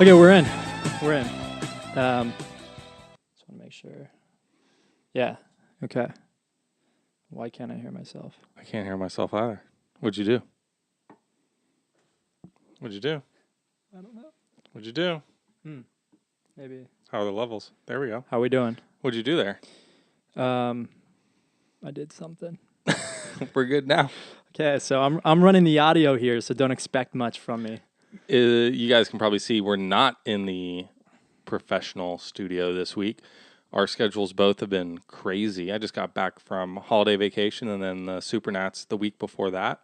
Okay, we're in. We're in. Just want to make sure. Yeah. Okay. Why can't I hear myself? I can't hear myself either. What'd you do? What'd you do? I don't know. What'd you do? Maybe. How are the levels? There we go. How are we doing? What'd you do there? I did something. We're good now. Okay, so I'm running the audio here, so don't expect much from me. You guys can probably see we're not in the professional studio this week. Our schedules both have been crazy. I just got back from holiday vacation and then the Supernats the week before that.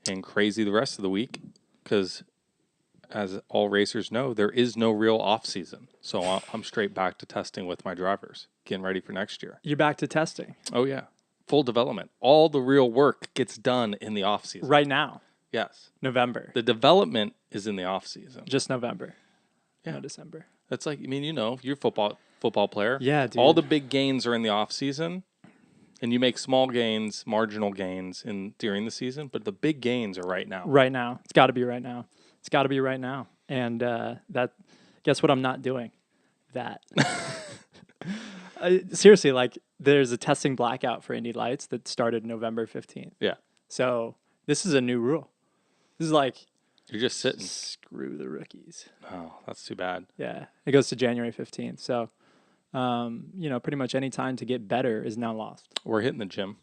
And crazy the rest of the week because, as all racers know, there is no real off-season. So I'm straight back to testing with my drivers, getting ready for next year. You're back to testing. Oh, yeah. Full development. All the real work gets done in the off-season. Right now. Yes. November. The development is in the off-season. Just November. Yeah. No December. That's like, I mean, you know, you're a football player. Yeah, dude. All the big gains are in the off-season, and you make small gains, marginal gains during the season, but the big gains are right now. Right now. It's got to be right now. It's got to be right now. And guess what I'm not doing? That. Seriously, like, there's a testing blackout for Indy Lights that started November 15th. Yeah. So this is a new rule. This is like, You're just sitting. screw the rookies. Oh, that's too bad. Yeah. It goes to January 15th. So, pretty much any time to get better is now lost. We're hitting the gym.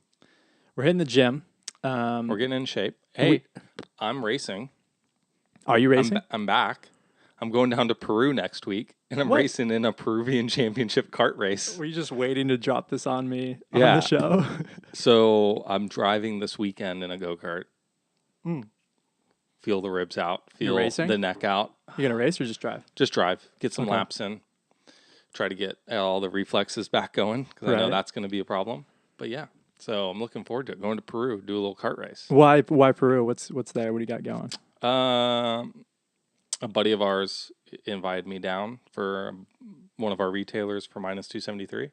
We're hitting the gym. We're getting in shape. Hey, I'm racing. Are you racing? I'm back. I'm going down to Peru next week, and I'm racing in a Peruvian championship kart race. Were you just waiting to drop this on me on Yeah. the show? So I'm driving this weekend in a go-kart. Feel the ribs out. Feel racing? the neck out. You gonna race or just drive? Just drive. Get some Okay. laps in. Try to get all the reflexes back going because I know Right. that's going to be a problem. But yeah, so I'm looking forward to it. Going to Peru, do a little kart race. Why Peru? What's there? What do you got going? A buddy of ours invited me down for one of our retailers for minus 273.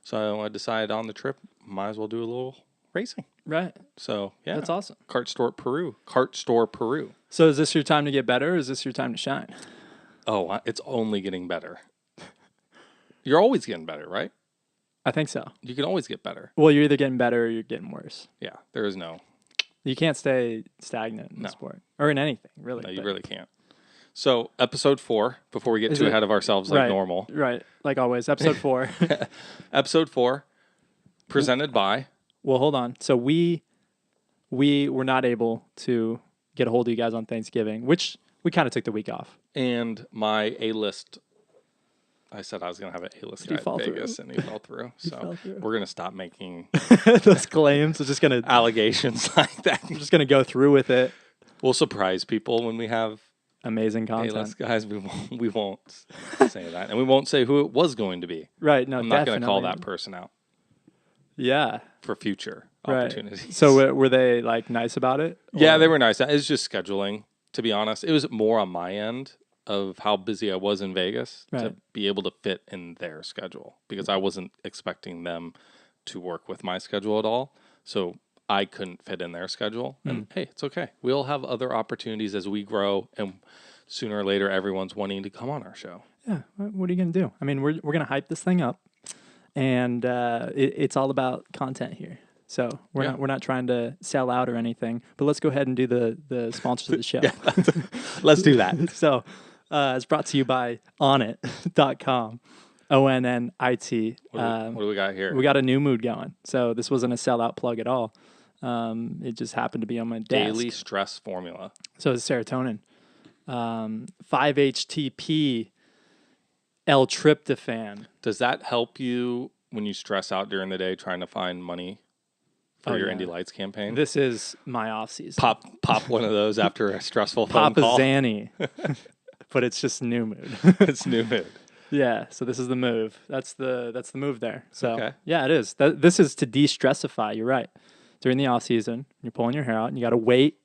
So I decided on the trip, might as well do a little racing. Right. So yeah, That's awesome. Kart Store Peru. So is this your time to get better or is this your time to shine? Oh, it's only getting better. You're always getting better, right? I think so. You can always get better. Well, you're either getting better or you're getting worse. Yeah, there is no. You can't stay stagnant in the sport or in anything, really. No, you really can't. So, episode 4, before we get too ahead of ourselves like normal. Right, like always. Episode 4. Episode 4, presented by... Well, hold on. So we were not able to get a hold of you guys on Thanksgiving, which we kind of took the week off. And my A-list... I said I was going to have an A-list guy in Vegas, and he fell through. So we're going to stop making... those claims. We're just going to... allegations like that. I'm just going to go through with it. We'll surprise people when we have... amazing content. A-list guys, we won't say that. And we won't say who it was going to be. Right, no, I'm not going to call that person out. Yeah. For future right. opportunities. So were they like nice about it? Yeah, they were nice. It was just scheduling, to be honest. It was more on my end of how busy I was in Vegas to be able to fit in their schedule because I wasn't expecting them to work with my schedule at all. So I couldn't fit in their schedule. And hey, it's okay. We'll have other opportunities as we grow. And sooner or later, everyone's wanting to come on our show. Yeah. What are you going to do? I mean, we're going to hype this thing up. And it's all about content here. So we're not trying to sell out or anything. But let's go ahead and do the sponsors of the show. Let's do that. So it's brought to you by onnit.com. ONNIT. What do we got here? We got a new mood going. So this wasn't a sellout plug at all. It just happened to be on my desk. Daily stress formula. So it's serotonin. 5-HTP, L-tryptophan. Does that help you when you stress out during the day trying to find money for your Indy Lights campaign? This is my off season. Pop one of those after a stressful phone call. Pop a Zanny. But it's just new mood. It's new mood. Yeah, so this is the move. That's the move there. So okay. Yeah, it is. This is to de-stressify. You're right. During the off season, you're pulling your hair out, and you got to wait,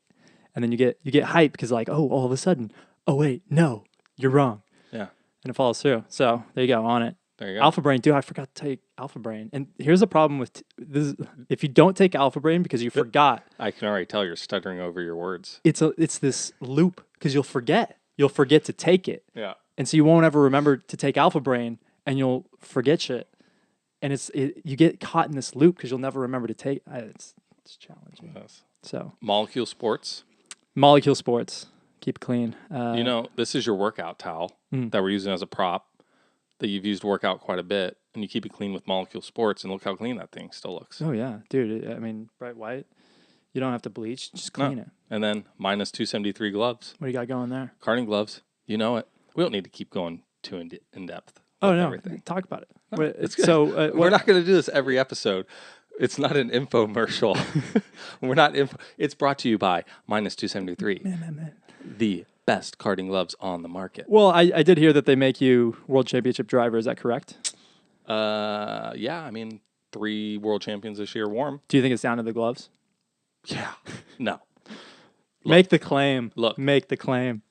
and then you get hyped because like, oh, all of a sudden, oh wait, no, you're wrong. Yeah, and it follows through. So there you go, on it. There you go. Alpha Brain, dude, I forgot to take Alpha Brain. And here's the problem with this: if you don't take Alpha Brain because you forgot, I can already tell you're stuttering over your words. It's this loop because you'll forget. you'll forget to take it. Yeah. And so you won't ever remember to take Alpha Brain, and you'll forget shit. And you get caught in this loop because you'll never remember to take. It's challenging. Yes. So Molecule Sports. Molecule Sports, keep it clean. This is your workout towel that we're using as a prop that you've used to work out quite a bit, and you keep it clean with Molecule Sports, and look how clean that thing still looks. Oh yeah, dude. I mean, bright white. You don't have to bleach, just clean it. And then minus 273 gloves. What do you got going there? Carding gloves. You know it. We don't need to keep going too in depth. Oh no, everything. Talk about it. No, it's good. So we're not going to do this every episode. It's not an infomercial. We're not. It's brought to you by minus 273. Man. The best carding gloves on the market. Well, I did hear that they make you World Championship driver. Is that correct? Yeah. I mean, 3 world champions this year wore them. Do you think it's down to the gloves? Yeah. No. Make the claim. Make the claim.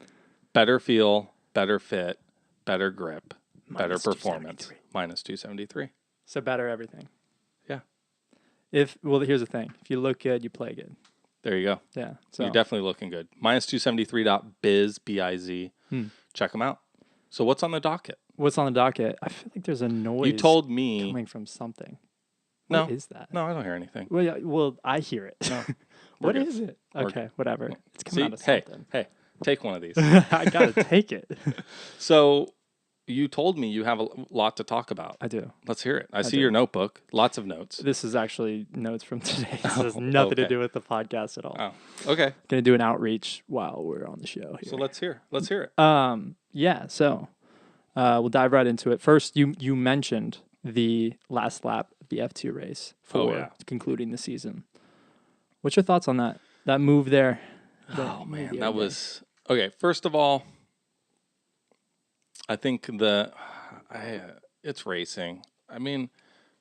Better feel, better fit, better grip, better Minus performance. Minus 273. So better everything. Yeah. Here's the thing. If you look good, you play good. There you go. Yeah. So you're definitely looking good. Minus 273.biz, B-I-Z. Check them out. So what's on the docket? What's on the docket? I feel like there's a noise. You told me coming from something. No. What is that? No, I don't hear anything. Well, I hear it. No. What good. is it? Okay, whatever. It's coming See, out of something. Hey, take one of these. I gotta take it. So you told me you have a lot to talk about. I do. Let's hear it. I see your notebook. Lots of notes. This is actually notes from today. This has nothing to do with the podcast at all. Oh, okay. Gonna do an outreach while we're on the show here. So let's hear it. Yeah. So we'll dive right into it. First, you mentioned the last lap of the F2 race for concluding the season. What's your thoughts on that move there? Oh man, that was okay. First of all, I think it's racing. I mean,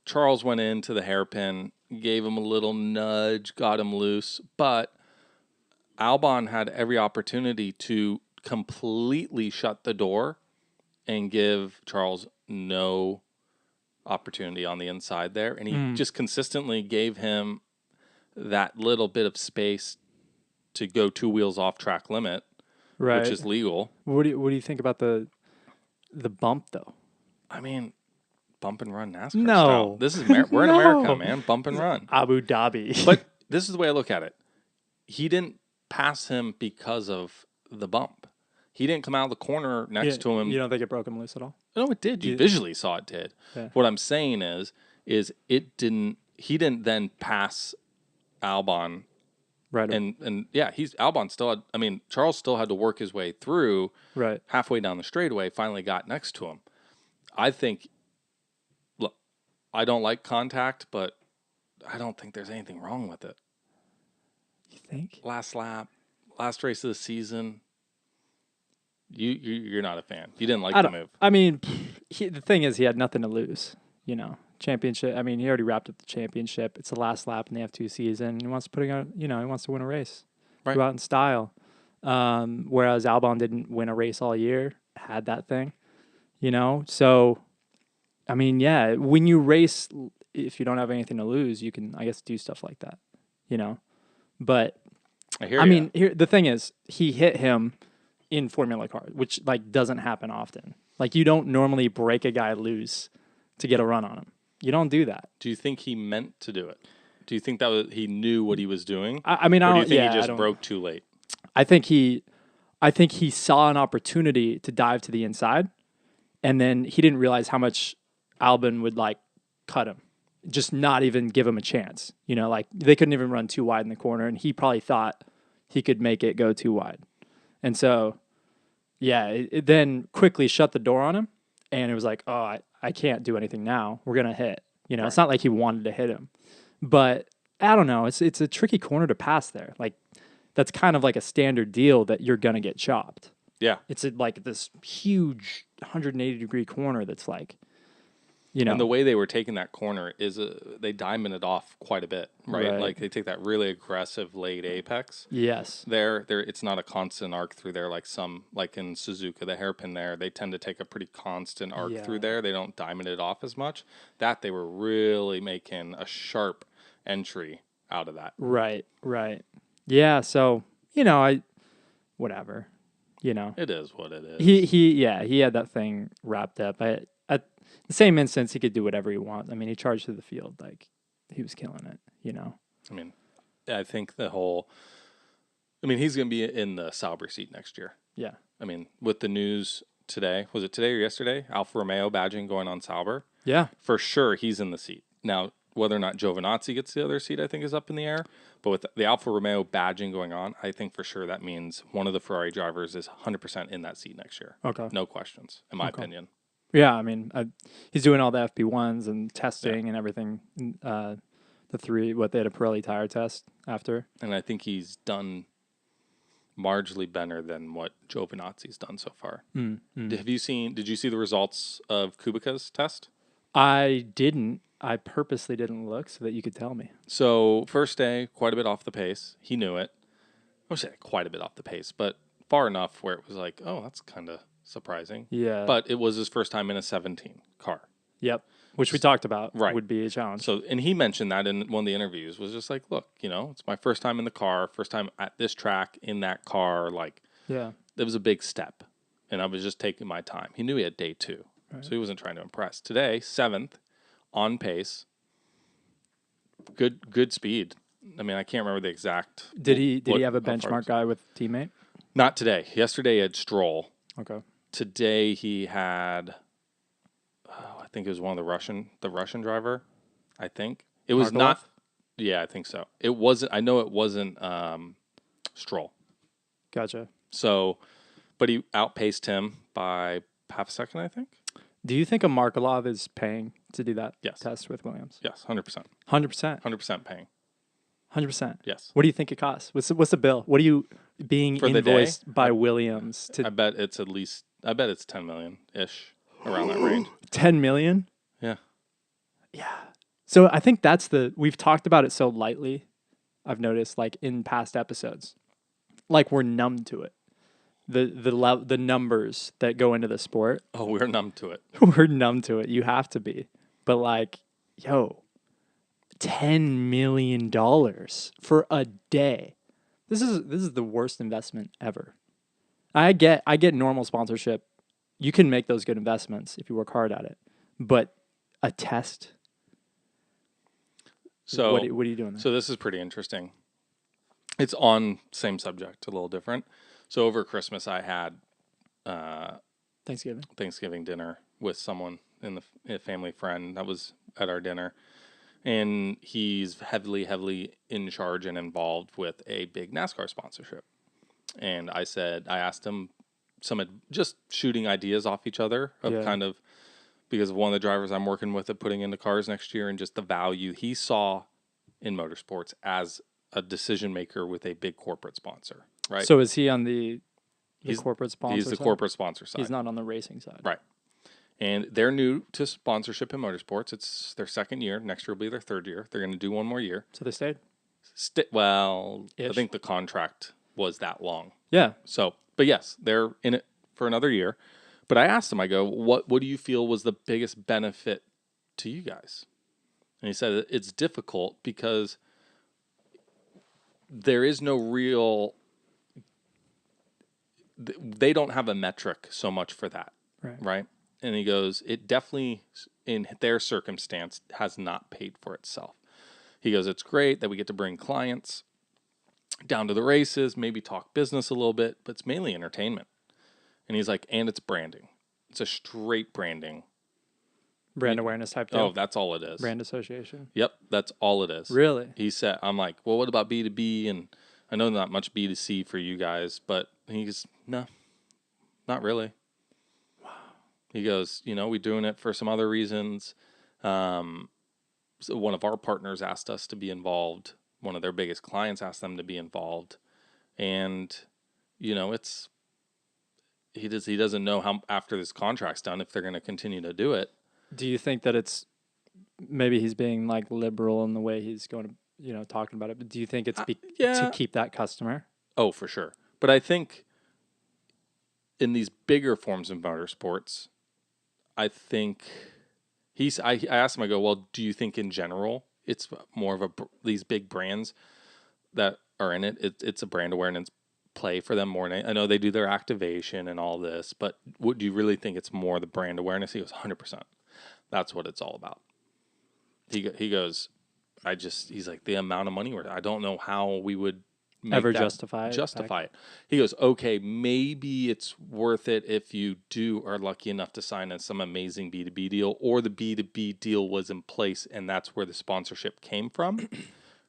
Charles went into the hairpin, gave him a little nudge, got him loose, but Albon had every opportunity to completely shut the door and give Charles no opportunity on the inside there, and he just consistently gave him that little bit of space to go 2 wheels off track limit, which is legal. What do you think about the bump though? I mean, bump and run NASCAR No. style. This is we're in America, man. Bump and run. Abu Dhabi. But this is the way I look at it. He didn't pass him because of the bump. He didn't come out of the corner next to him. You don't think it broke him loose at all? No, it did. You visually saw it did. Yeah. What I'm saying is it didn't. He didn't then pass Albon. Right. And Albon still had. I mean, Charles still had to work his way through. Right. Halfway down the straightaway, finally got next to him. I think. Look, I don't like contact, but I don't think there's anything wrong with it. You think? Last lap, last race of the season. You're not a fan. You didn't like the move. I mean, the thing is, he had nothing to lose. Championship. I mean, he already wrapped up the championship. It's the last lap in the F2 season. He wants to he wants to win a race. Right. Go out in style. Whereas Albon didn't win a race all year, had that thing. So, I mean, yeah, when you race, if you don't have anything to lose, you can, I guess, do stuff like that. But the thing is, he hit him in Formula cars, which doesn't happen often. You don't normally break a guy loose to get a run on him. You don't do that. Do you think he meant to do it? Do you think that he knew what he was doing? I mean, or do you think he just broke too late? I think he saw an opportunity to dive to the inside, and then he didn't realize how much Albon would cut him, just not even give him a chance. They couldn't even run too wide in the corner, and he probably thought he could make it go too wide. And so, yeah, it then quickly shut the door on him, and it was like, oh, I can't do anything now. We're going to hit. It's not like he wanted to hit him. But I don't know. It's a tricky corner to pass there. That's kind of like a standard deal that you're going to get chopped. Yeah. It's this huge 180-degree corner that's And the way they were taking that corner is they diamond it off quite a bit, right? They take that really aggressive late apex. Yes. There, it's not a constant arc through there like in Suzuka, the hairpin there. They tend to take a pretty constant arc through there. They don't diamond it off as much. That they were really making a sharp entry out of that. Right. Yeah. So whatever. You know, It is what it is. he had that thing wrapped up. At the same instance, he could do whatever he wants. I mean, he charged through the field like he was killing it. You know. I mean, I think he's going to be in the Sauber seat next year. Yeah. I mean, with the news today, was it today or yesterday? Alfa Romeo badging going on Sauber. Yeah. For sure, he's in the seat. Now, whether or not Giovinazzi gets the other seat, I think is up in the air. But with the Alfa Romeo badging going on, I think for sure that means one of the Ferrari drivers is 100% in that seat next year. Okay. No questions, in my opinion. Yeah, I mean, he's doing all the FP1s and testing and everything. They had a Pirelli tire test after. And I think he's done marginally better than what Giovinazzi's done so far. Did you see the results of Kubica's test? I didn't. I purposely didn't look so that you could tell me. So first day, quite a bit off the pace. He knew it. I would say quite a bit off the pace, but far enough where it was like, oh, that's kind of surprising. Yeah. But it was his first time in a 17 car. Yep. Which we talked about would be a challenge. So, and he mentioned that in one of the interviews, was just like, look, it's my first time in the car, first time at this track in that car. Like, yeah, it was a big step, and I was just taking my time. He knew he had day 2, so he wasn't trying to impress. Today, 7th, on pace, good speed. I mean, I can't remember the exact. Did he have a benchmark guy with teammate? Not today. Yesterday he had Stroll. Okay. Today he had. I think it was one of the Russian driver. I think it was not. Yeah, I think so. It wasn't. I know it wasn't Stroll. Gotcha. So, but he outpaced him by half a second, I think. Do you think a Markelov is paying to do that test with Williams? Yes, 100%. 100%. 100% paying. 100%. Yes. What do you think it costs? What's the bill? What are you being For invoiced by Williams to? I bet it's 10 million ish. Around that range. 10 million? Yeah. Yeah. So I think we've talked about it so lightly, I've noticed, like in past episodes. Like we're numb to it. The numbers that go into the sport. Oh, we're numb to it. We're numb to it. You have to be. But like, $10 million for a day. This is the worst investment ever. I get normal sponsorship. You can make those good investments if you work hard at it. But a test? So what are you doing there? So this is pretty interesting. It's on same subject, a little different. So over Christmas I had Thanksgiving dinner with someone a family friend that was at our dinner. And he's heavily in charge and involved with a big NASCAR sponsorship. And I asked him just shooting ideas off each other of kind of, because of one of the drivers I'm working with at putting into cars next year, and just the value he saw in motorsports as a decision maker with a big corporate sponsor, right? So is he on the corporate sponsor He's the side? corporate sponsor side. He's not on the racing side. Right. And they're new to sponsorship in motorsports. It's their second year. Next year will be their third year. They're going to do one more year. So they stayed? I think the contract was that long. Yeah. So, but yes, they're in it for another year. But I asked him, I go, what do you feel was the biggest benefit to you guys? And he said it's difficult because there is no real, they don't have a metric so much for that. Right? And he goes, it definitely, in their circumstance, has not paid for itself. He goes, it's great that we get to bring clients down to the races, maybe talk business a little bit, but it's mainly entertainment. And he's like, and it's branding. It's a straight branding. Brand awareness type deal. Oh, that's all it is. Brand association. Yep, that's all it is. Really? He said, I'm like, well, what about B2B? And I know not much B2C for you guys, but he's, no, not really. Wow. He goes, we're doing it for some other reasons. So one of our partners asked us to be involved. One of their biggest clients asked them to be involved. And, it's, he doesn't know how, after this contract's done, if they're going to continue to do it. Do you think that it's maybe he's being like liberal in the way he's going to, talking about it, but do you think it's to keep that customer? Oh, for sure. But I think in these bigger forms of motorsports, I think I asked him, I go, well, do you think in general it's more of these big brands that are in it? It's a brand awareness play for them more. I know they do their activation and all this, but do you really think it's more the brand awareness? He goes, 100%. That's what it's all about. He goes, he's like, the amount of money I don't know how we would ever justify it. He goes, okay, maybe it's worth it if you are lucky enough to sign in some amazing B2B deal, or the B2B deal was in place and that's where the sponsorship came from,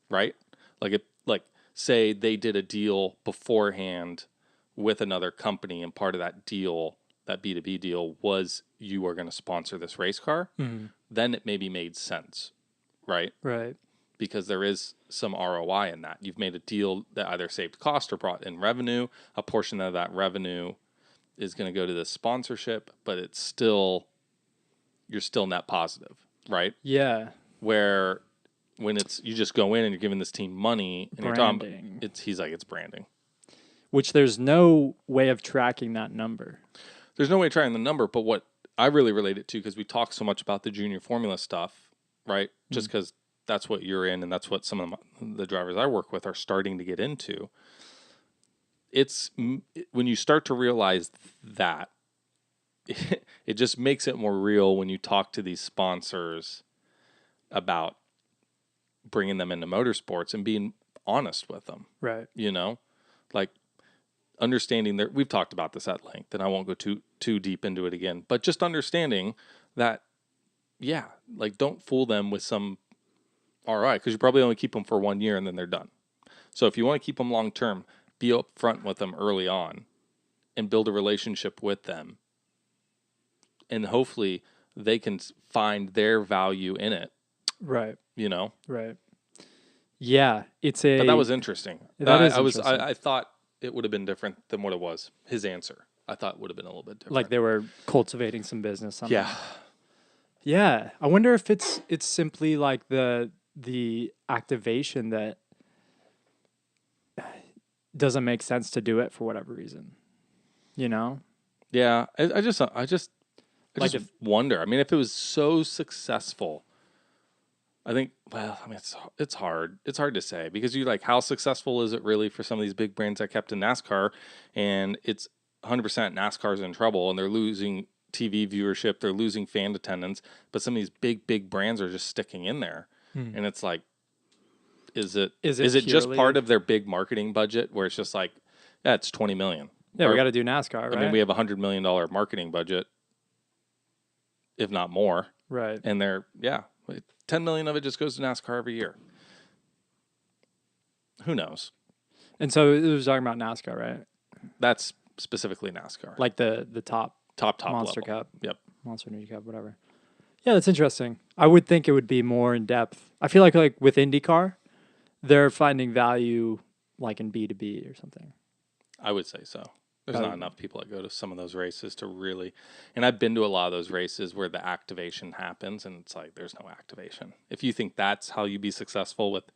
right? Like say they did a deal beforehand with another company, and part of that deal, that B2B deal, was you are going to sponsor this race car, then it maybe made sense, right? Right. Because there is some ROI in that. You've made a deal that either saved cost or brought in revenue. A portion of that revenue is going to go to the sponsorship, but you're still net positive, right? Yeah. Where when you just go in and you're giving this team money and branding. You're talking, he's like, it's branding. Which there's no way of tracking that number. There's no way of tracking the number, but what I really relate it to, because we talk so much about the junior formula stuff, right? Just because that's what you're in, and that's what some of the drivers I work with are starting to get into. It's when you start to realize that, it just makes it more real when you talk to these sponsors about bringing them into motorsports and being honest with them. Right. You know, like understanding that we've talked about this at length, and I won't go too deep into it again, but just understanding that, yeah, like don't fool them with some ROI, because you probably only keep them for 1 year and then they're done. So if you want to keep them long term, be upfront with them early on and build a relationship with them, and hopefully they can find their value in it. Right. You know? Right. Yeah, but that was interesting. I thought it would have been different than what it was. His answer, I thought, would have been a little bit different. Like they were cultivating some business. Somehow. Yeah. Yeah. I wonder if it's simply like the activation that doesn't make sense to do it for whatever reason. You know? Yeah. I just wonder. I mean, if it was so successful, I think, well, I mean, it's hard. It's hard to say, because you're like, how successful is it really for some of these big brands that kept in NASCAR, and it's 100% NASCAR's in trouble and they're losing TV viewership, they're losing fan attendance, but some of these big brands are just sticking in there. And it's like, is it just part of their big marketing budget where it's just like, yeah, it's 20 million. Yeah, we got to do NASCAR, right? I mean, we have $100 million marketing budget, if not more. Right. And 10 million of it just goes to NASCAR every year. Who knows? And so it was talking about NASCAR, right? That's specifically NASCAR. Like the top Monster level. Cup. Yep. Monster Energy Cup, whatever. Yeah, that's interesting. I would think it would be more in depth. I feel like with IndyCar, they're finding value like in B2B or something. I would say so. There's not enough people that go to some of those races to really, and I've been to a lot of those races where the activation happens, and it's like there's no activation. If you think that's how you be successful with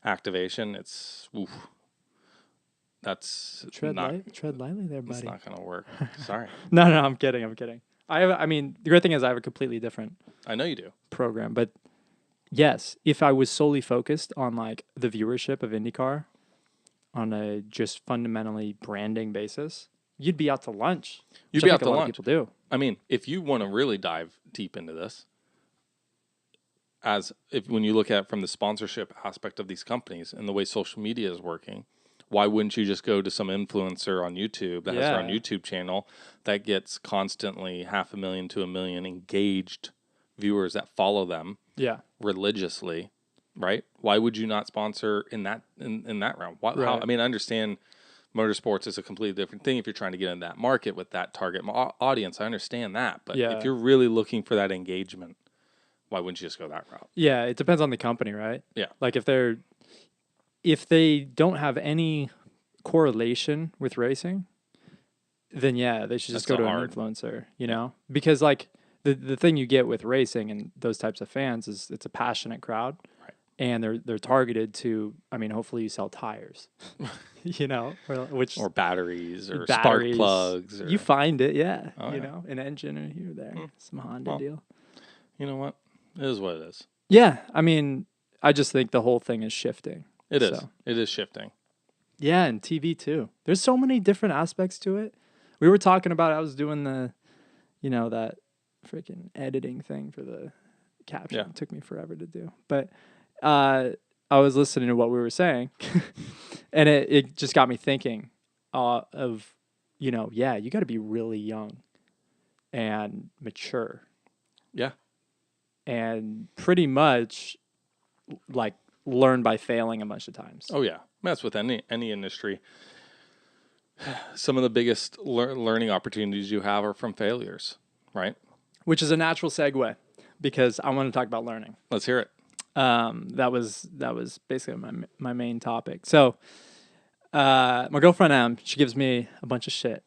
activation, it's that's tread lightly there, buddy. It's not gonna work. Sorry. No, I'm kidding. I mean, the great thing is I have a completely different. I know you do. Program, but yes, if I was solely focused on like the viewership of IndyCar on a just fundamentally branding basis, you'd be out to lunch. You'd be out to lunch. People do. I mean, if you want to really dive deep into this, when you look at it from the sponsorship aspect of these companies and the way social media is working, why wouldn't you just go to some influencer on YouTube that has their own YouTube channel that gets constantly 500,000 to 1 million engaged viewers that follow them religiously, right? Why would you not sponsor in that realm? I mean, I understand motorsports is a completely different thing if you're trying to get in that market with that target audience. I understand that. But if you're really looking for that engagement, why wouldn't you just go that route? Yeah, it depends on the company, right? Yeah. Like if they don't have any correlation with racing, then they should just go to an influencer, you know? Because like the thing you get with racing and those types of fans is it's a passionate crowd. Right. And they're targeted to, I mean, hopefully you sell tires, you know, or batteries or spark plugs. You find it, know, an engine or here or there, some Honda deal. You know what? It is what it is. Yeah, I mean, I just think the whole thing is shifting. It is. It is shifting. Yeah, and TV too. There's so many different aspects to it. We were talking about, I was doing that freaking editing thing for the caption. Yeah. It took me forever to do. But I was listening to what we were saying, and it just got me thinking of, you got to be really young and mature. Yeah. And pretty much like learn by failing a bunch of times. Oh yeah, that's with any industry. Some of the biggest learning opportunities you have are from failures, right? Which is a natural segue because I want to talk about learning. Let's hear it. That was basically my main topic. So my girlfriend she gives me a bunch of shit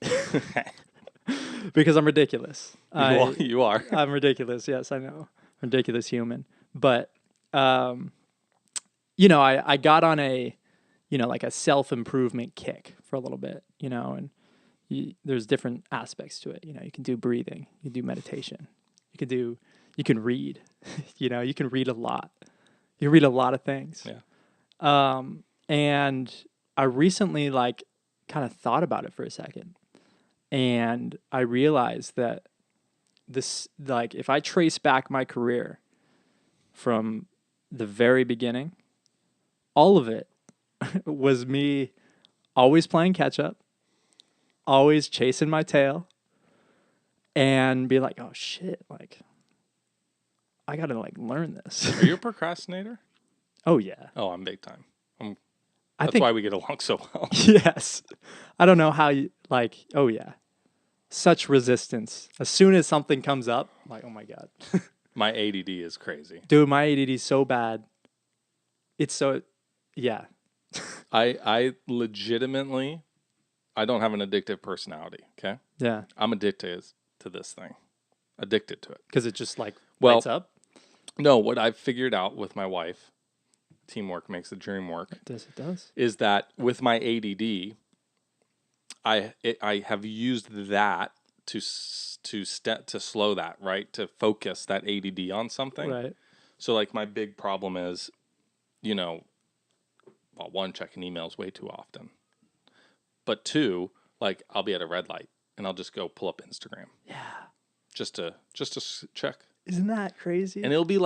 because I'm ridiculous. You are. I'm ridiculous. Yes, I know. Ridiculous human. But I got on a like a self-improvement kick for a little bit, and there's different aspects to it. You can do breathing, you can do meditation, you can read, you can read a lot. You read a lot of things. Yeah. And I recently kind of thought about it for a second, and I realized that this, if I trace back my career from the very beginning, all of it was me always playing catch up, always chasing my tail, and be like, oh shit, I gotta learn this. Are you a procrastinator? Oh yeah. Oh, I'm big time. I That's think, why we get along so well. yes. I don't know how you oh yeah. Such resistance. As soon as something comes up, oh my God. My ADD is crazy. Dude, my ADD is so bad. It's so, yeah. I legitimately, I don't have an addictive personality, okay? Yeah. I'm addicted to this thing. Addicted to it. Because it just lights up? No, what I've figured out with my wife, teamwork makes the dream work. It does. Is that with my ADD, I have used that to slow that, right? To focus that ADD on something. Right. So my big problem is, one, checking emails way too often. But two, I'll be at a red light and I'll just go pull up Instagram. Yeah. Just to check. Isn't that crazy? And it'll be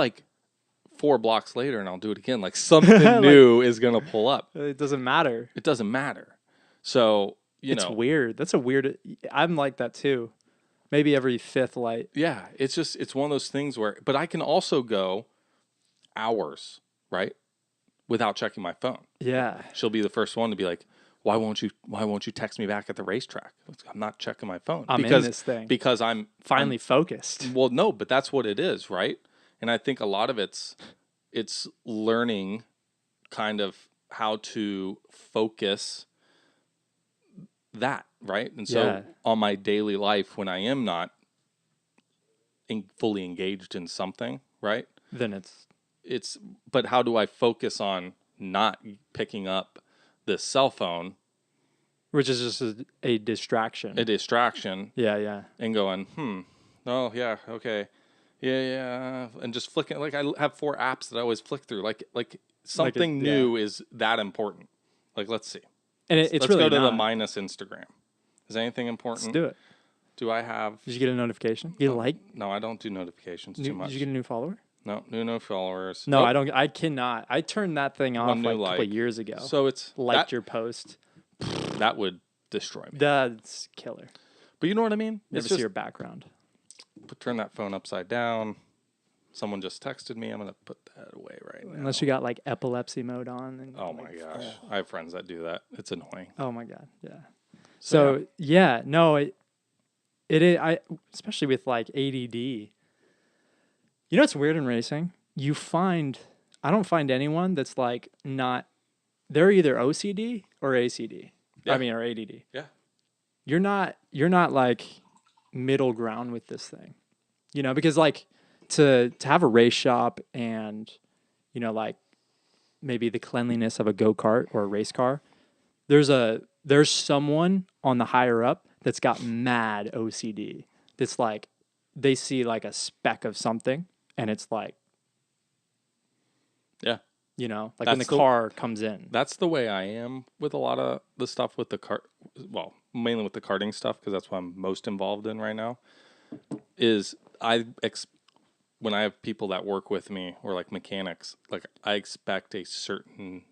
4 blocks later and I'll do it again. Something new is going to pull up. It doesn't matter. It doesn't matter. So, it's weird. That's I'm like that too. Maybe every fifth light. Yeah. It's one of those things but I can also go hours, right? Without checking my phone. Yeah. She'll be the first one to be like, why won't you text me back at the racetrack? I'm not checking my phone. In this thing. Because I'm finally focused. Well, no, but that's what it is, right? And I think a lot of it's learning kind of how to focus that, right? And so on my daily life, when I am not fully engaged in something, right? Then but how do I focus on not picking up this cell phone? Which is just a distraction. A distraction. Yeah, yeah. And going, oh, yeah, okay. Yeah. And just flicking. I have 4 apps that I always flick through. Something new is that important. Let's see. And it's let's really go to not. the minus Instagram. Is anything important? Let's do it. Do I have... Did you get a notification? You like? No, I don't do notifications too much. Did you get a new follower? No, no followers. No, I don't. I cannot. I turned that thing off a couple of years ago. So it's... Liked your post. That would destroy me. That's killer. But you know what I mean? Never see your background. Turn that phone upside down. Someone just texted me. I'm going to put that away right now. Unless you got epilepsy mode on. And oh my gosh. I have friends that do that. It's annoying. Oh my God. Yeah. So yeah, no, it is, especially with ADD. You know what's weird in racing? I don't find anyone that's not, they're either OCD or ACD. Yeah. I mean, or ADD. Yeah. You're not middle ground with this thing, because to have a race shop and, maybe the cleanliness of a go-kart or a race car, there's someone on the higher up that's got mad OCD. That's they see a speck of something and it's yeah. You know, like when That's the car comes in. That's the way I am with a lot of the stuff with the kart. Well, mainly with the karting stuff because that's what I'm most involved in right now. Is when I have people that work with me or like mechanics, like I expect everything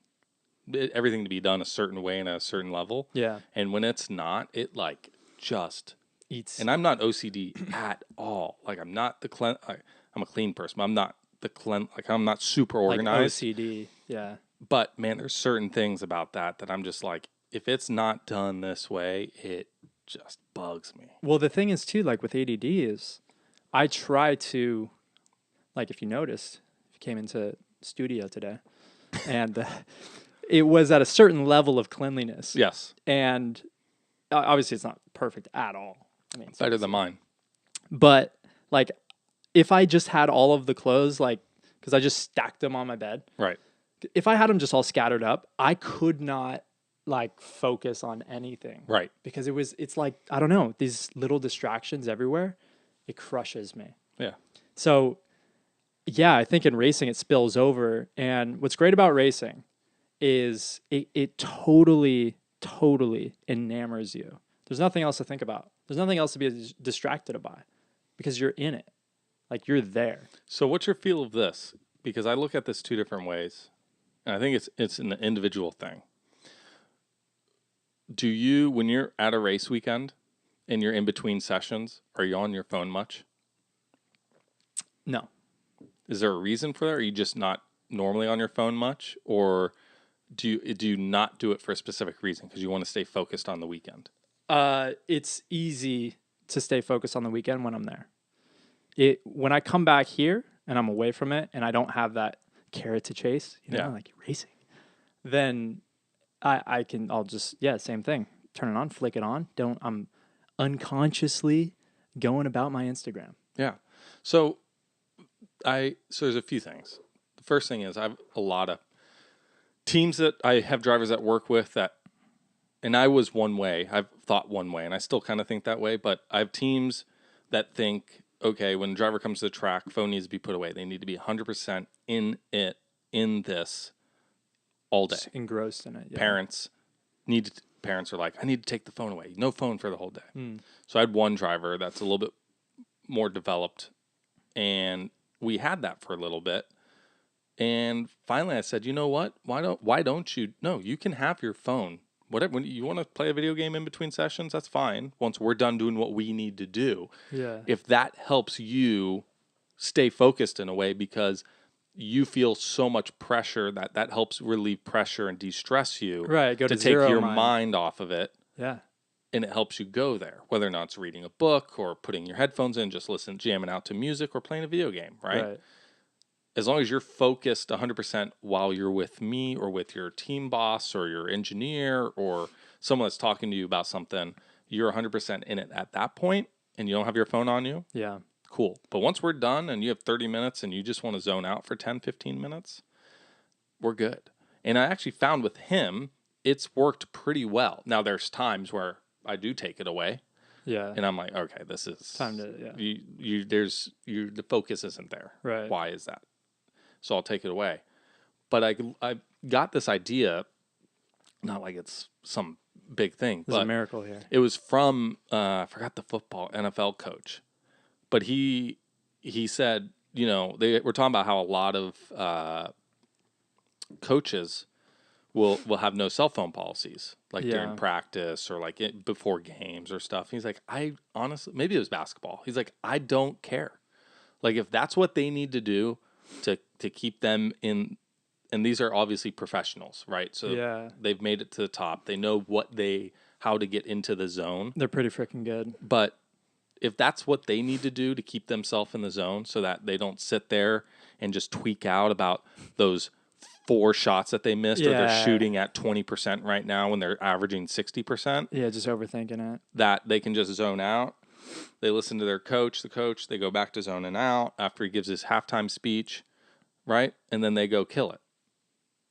to be done a certain way and at a certain level. Yeah. And when it's not, it like just Eats. And I'm not OCD at all. Like I'm not I'm a clean person. I'm not like I'm not super organized. Like OCD. Yeah. But man, there's certain things about that I'm just like, if it's not done this way, it just bugs me. Well, the thing is too, like with ADD is I try to, like if you noticed, if you came into studio today and it was at a certain level of cleanliness. Yes. And obviously it's not perfect at all. I mean, it's better than mine. But like if I just had all of the clothes, like, because I just stacked them on my bed. Right. If I had them just all scattered up, I could not like focus on anything. Right. Because it's like, I don't know, these little distractions everywhere, it crushes me. Yeah. So yeah, I think in racing it spills over. And what's great about racing is it totally enamors you. There's nothing else to think about. There's nothing else to be distracted by because you're in it. Like you're there. So what's your feel of this? Because I look at this two different ways. And I think it's an individual thing. Do you, when you're at a race weekend and you're in between sessions, are you on your phone much? No. Is there a reason for that? Or are you just not normally on your phone much? Or do you not do it for a specific reason because you want to stay focused on the weekend? It's easy to stay focused on the weekend when I'm there. When I come back here and I'm away from it and I don't have that carrot to chase, like racing, then I'll just, same thing. Turn it on, flick it on. I'm unconsciously going about my Instagram. Yeah. So there's a few things. The first thing is I have a lot of teams that I have drivers that work with and I was one way. I've thought one way and I still kind of think that way, but I have teams that think, okay, when a driver comes to the track, phone needs to be put away. They need to be 100% in this all day. Just engrossed in it. Yeah. Parents are like, I need to take the phone away. No phone for the whole day. So I had one driver that's a little bit more developed, and we had that for a little bit. And finally I said, you know what? Why don't you? No, you can have your phone. Whatever, when you want to play a video game in between sessions, that's fine. Once we're done doing what we need to do. Yeah. If that helps you stay focused in a way because you feel so much pressure that helps relieve pressure and de-stress you. Right. Go to take your mind. mind off of it. Yeah. And it helps you go there, whether or not it's reading a book or putting your headphones in, just jamming out to music or playing a video game, right? As long as you're focused 100% while you're with me or with your team boss or your engineer or someone that's talking to you about something, you're 100% in it at that point and you don't have your phone on you. Yeah. Cool. But once we're done and you have 30 minutes and you just want to zone out for 10, 15 minutes, we're good. And I actually found with him, it's worked pretty well. Now there's times where I do take it away. Yeah. And I'm like, okay, this is time to, the focus isn't there. Right. Why is that? So I'll take it away. But I got this idea, not like it's some big thing. There's a miracle here. It was from, I forgot the NFL coach. But he said, they were talking about how a lot of coaches will have no cell phone policies, like during practice or like before games or stuff. He's like, I honestly, maybe it was basketball. He's like, I don't care. Like if that's what they need to do to keep them in, and these are obviously professionals, right? So they've made it to the top. They know how to get into the zone. They're pretty freaking good. But if that's what they need to do to keep themselves in the zone so that they don't sit there and just tweak out about those 4 shots that they missed or they're shooting at 20% right now when they're averaging 60%. Yeah, just overthinking it. That they can just zone out. They listen to their coach, they go back to zoning out after he gives his halftime speech, right? And then they go kill it.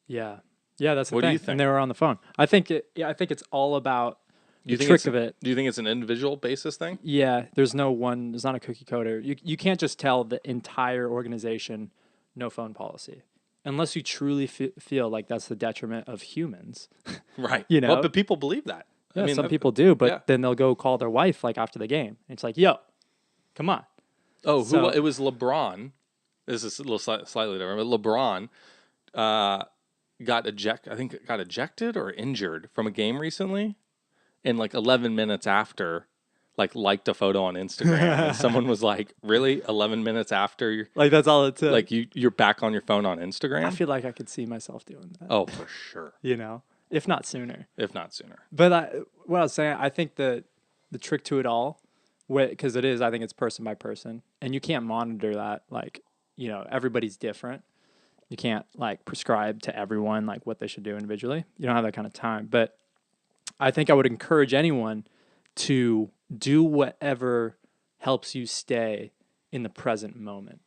Yeah. Yeah, that's the thing. What do you think? And they were on the phone. I think it's all about the trick of it. Do you think it's an individual basis thing? Yeah, there's not a cookie cutter. You can't just tell the entire organization no phone policy. unless you truly feel like that's the detriment of humans. Right. You know? Well, but people believe that. Yeah, I mean, some people do, but yeah. then they'll go call their wife like after the game. It's like, yo, come on. Oh, So- it was LeBron. This is a little slightly different, but LeBron got ejected or injured from a game recently, and like 11 minutes after, like liked a photo on Instagram, and someone was like, "Really? 11 minutes after, Like that's all it took. like you're back on your phone on Instagram?" I feel like I could see myself doing that. Oh, for sure. You know, if not sooner. If not sooner. But what I was saying, I think the trick to it all, because it is, I think it's person by person, and you can't monitor that. Like, you know, everybody's different. You can't like prescribe to everyone like what they should do individually. You don't have that kind of time. But I think I would encourage anyone to do whatever helps you stay in the present moment.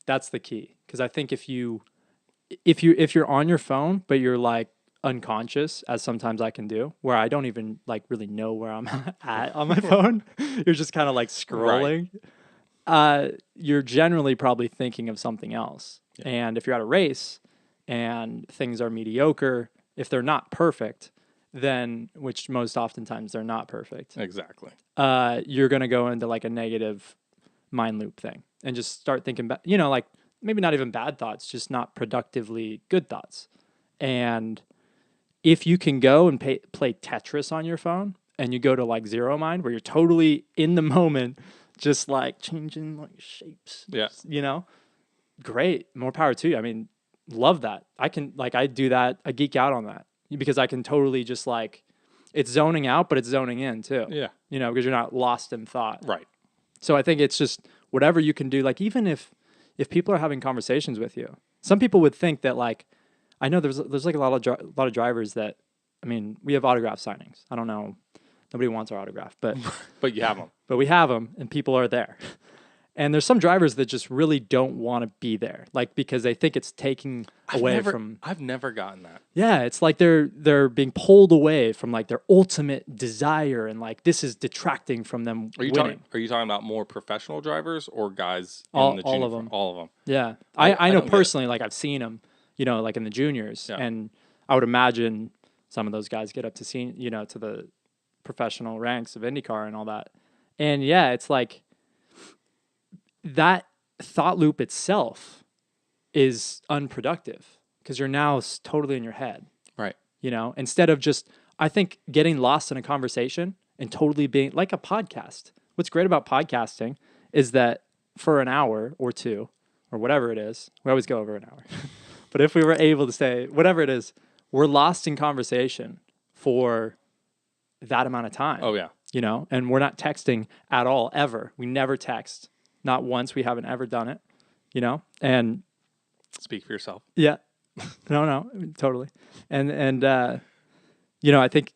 That's the key. Because I think if you're on your phone, but you're like unconscious, as sometimes I can do, where I don't even like really know where I'm at on my phone, you're just kind of like scrolling. Right. You're generally probably thinking of something else. Yeah. And if you're at a race and things are mediocre, if they're not perfect, then, which most oftentimes they're not perfect. Exactly. You're going to go into like a negative mind loop thing and just start thinking about, you know, like maybe not even bad thoughts, just not productively good thoughts. And if you can go and play Tetris on your phone and you go to like zero mind where you're totally in the moment, just like changing like shapes, you know, great, more power to you. I mean, love that. I do that. I geek out on that because I can totally just like, it's zoning out, but it's zoning in too. Yeah. You know, because you're not lost in thought. Right. So I think it's just whatever you can do. Like even if people are having conversations with you, some people would think that like, I know there's like a lot of drivers that, I mean, we have autograph signings. I don't know, nobody wants our autograph, but but you have them. But we have them, and people are there. And there's some drivers that just really don't want to be there, like because they think it's taking away from. I've never gotten that. Yeah, it's like they're being pulled away from like their ultimate desire, and like this is detracting from them winning. Are you talking about more professional drivers or guys all, in the all junior? of them. All of them. Yeah, I know personally. Like I've seen them, you know, like in the juniors, and I would imagine some of those guys get up to to the professional ranks of IndyCar and all that. And yeah, it's like that thought loop itself is unproductive because you're now totally in your head. Right. You know, instead of just, I think getting lost in a conversation and totally being like a podcast. What's great about podcasting is that for an hour or two or whatever it is, we always go over an hour, but if we were able to say whatever it is, we're lost in conversation for that amount of time. Oh, yeah. You know, and we're not texting at all, ever. We never text. Not once. We haven't ever done it, you know? And speak for yourself. Yeah. No, totally. And you know, I think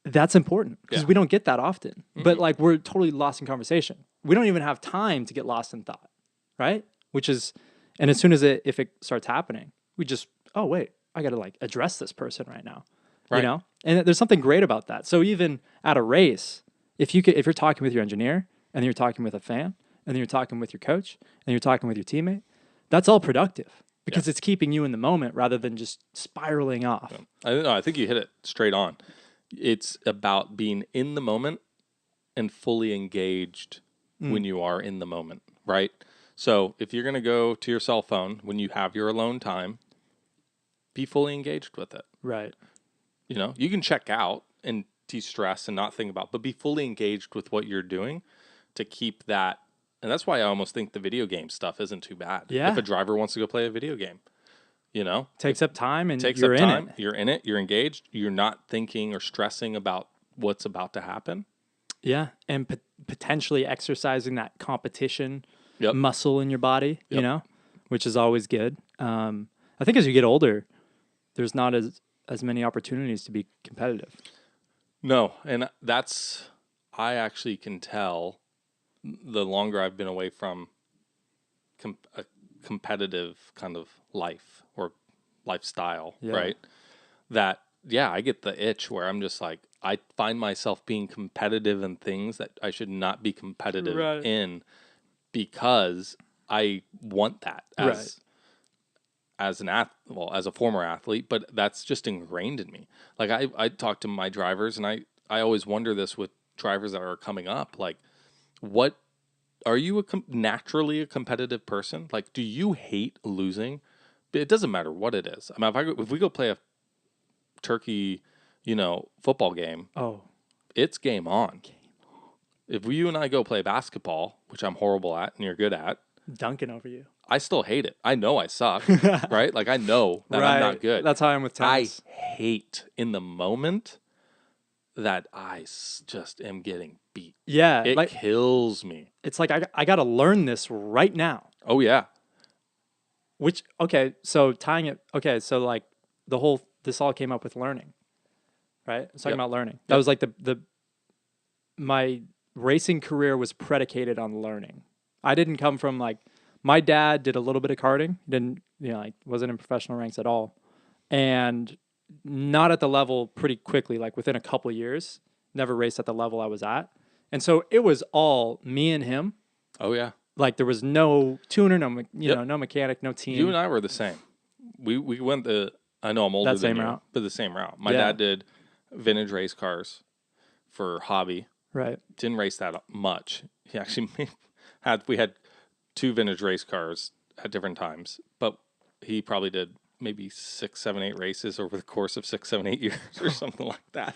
that's important because we don't get that often. Mm-hmm. But like we're totally lost in conversation. We don't even have time to get lost in thought, right? Which is, and as soon as if it starts happening, we just, oh, wait, I got to like address this person right now. Right. You know, and there's something great about that. So even at a race, if you're talking with your engineer and then you're talking with a fan and then you're talking with your coach and you're talking with your teammate, that's all productive because it's keeping you in the moment rather than just spiraling off. Yeah. I think you hit it straight on. It's about being in the moment and fully engaged when you are in the moment, right? So if you're going to go to your cell phone when you have your alone time, be fully engaged with it. Right. You know, you can check out and de-stress and not think about, but be fully engaged with what you're doing to keep that. And that's why I almost think the video game stuff isn't too bad. Yeah. If a driver wants to go play a video game, you know, takes up time and you're in it. You're in it. You're engaged. You're not thinking or stressing about what's about to happen. Yeah. And potentially exercising that competition muscle in your body, you know, which is always good. I think as you get older, there's not as many opportunities to be competitive. No, and I actually can tell the longer I've been away from a competitive kind of life or lifestyle, right? That, I get the itch where I'm just like, I find myself being competitive in things that I should not be competitive in because I want that as as as a former athlete, but that's just ingrained in me. Like I talk to my drivers, and I always wonder this with drivers that are coming up. Like, what are you naturally a competitive person? Like, do you hate losing? It doesn't matter what it is. I mean, if we go play a turkey, football game, Oh, it's game on. If you and I go play basketball, which I'm horrible at and you're good at, dunking over you. I still hate it. I know I suck, right? Like, I know that I'm not good. That's how I am with tennis. I hate in the moment that I just am getting beat. Yeah. It kills me. It's like, I got to learn this right now. Oh, yeah. So tying it, so like this all came up with learning, right? It's talking about learning. That was like my racing career was predicated on learning. I didn't come from my dad did a little bit of karting, didn't, wasn't in professional ranks at all. And not at the level pretty quickly, like within a couple of years, never raced at the level I was at. And so it was all me and him. Oh, yeah. Like there was no tuner, no mechanic, no team. You and I were the same. We went I know I'm older that same than you, route. but the same route. My dad did vintage race cars for hobby. Right. Didn't race that much. He actually we had 2 vintage race cars at different times, but he probably did maybe 6, 7, 8 races over the course of 6, 7, 8 years or something like that.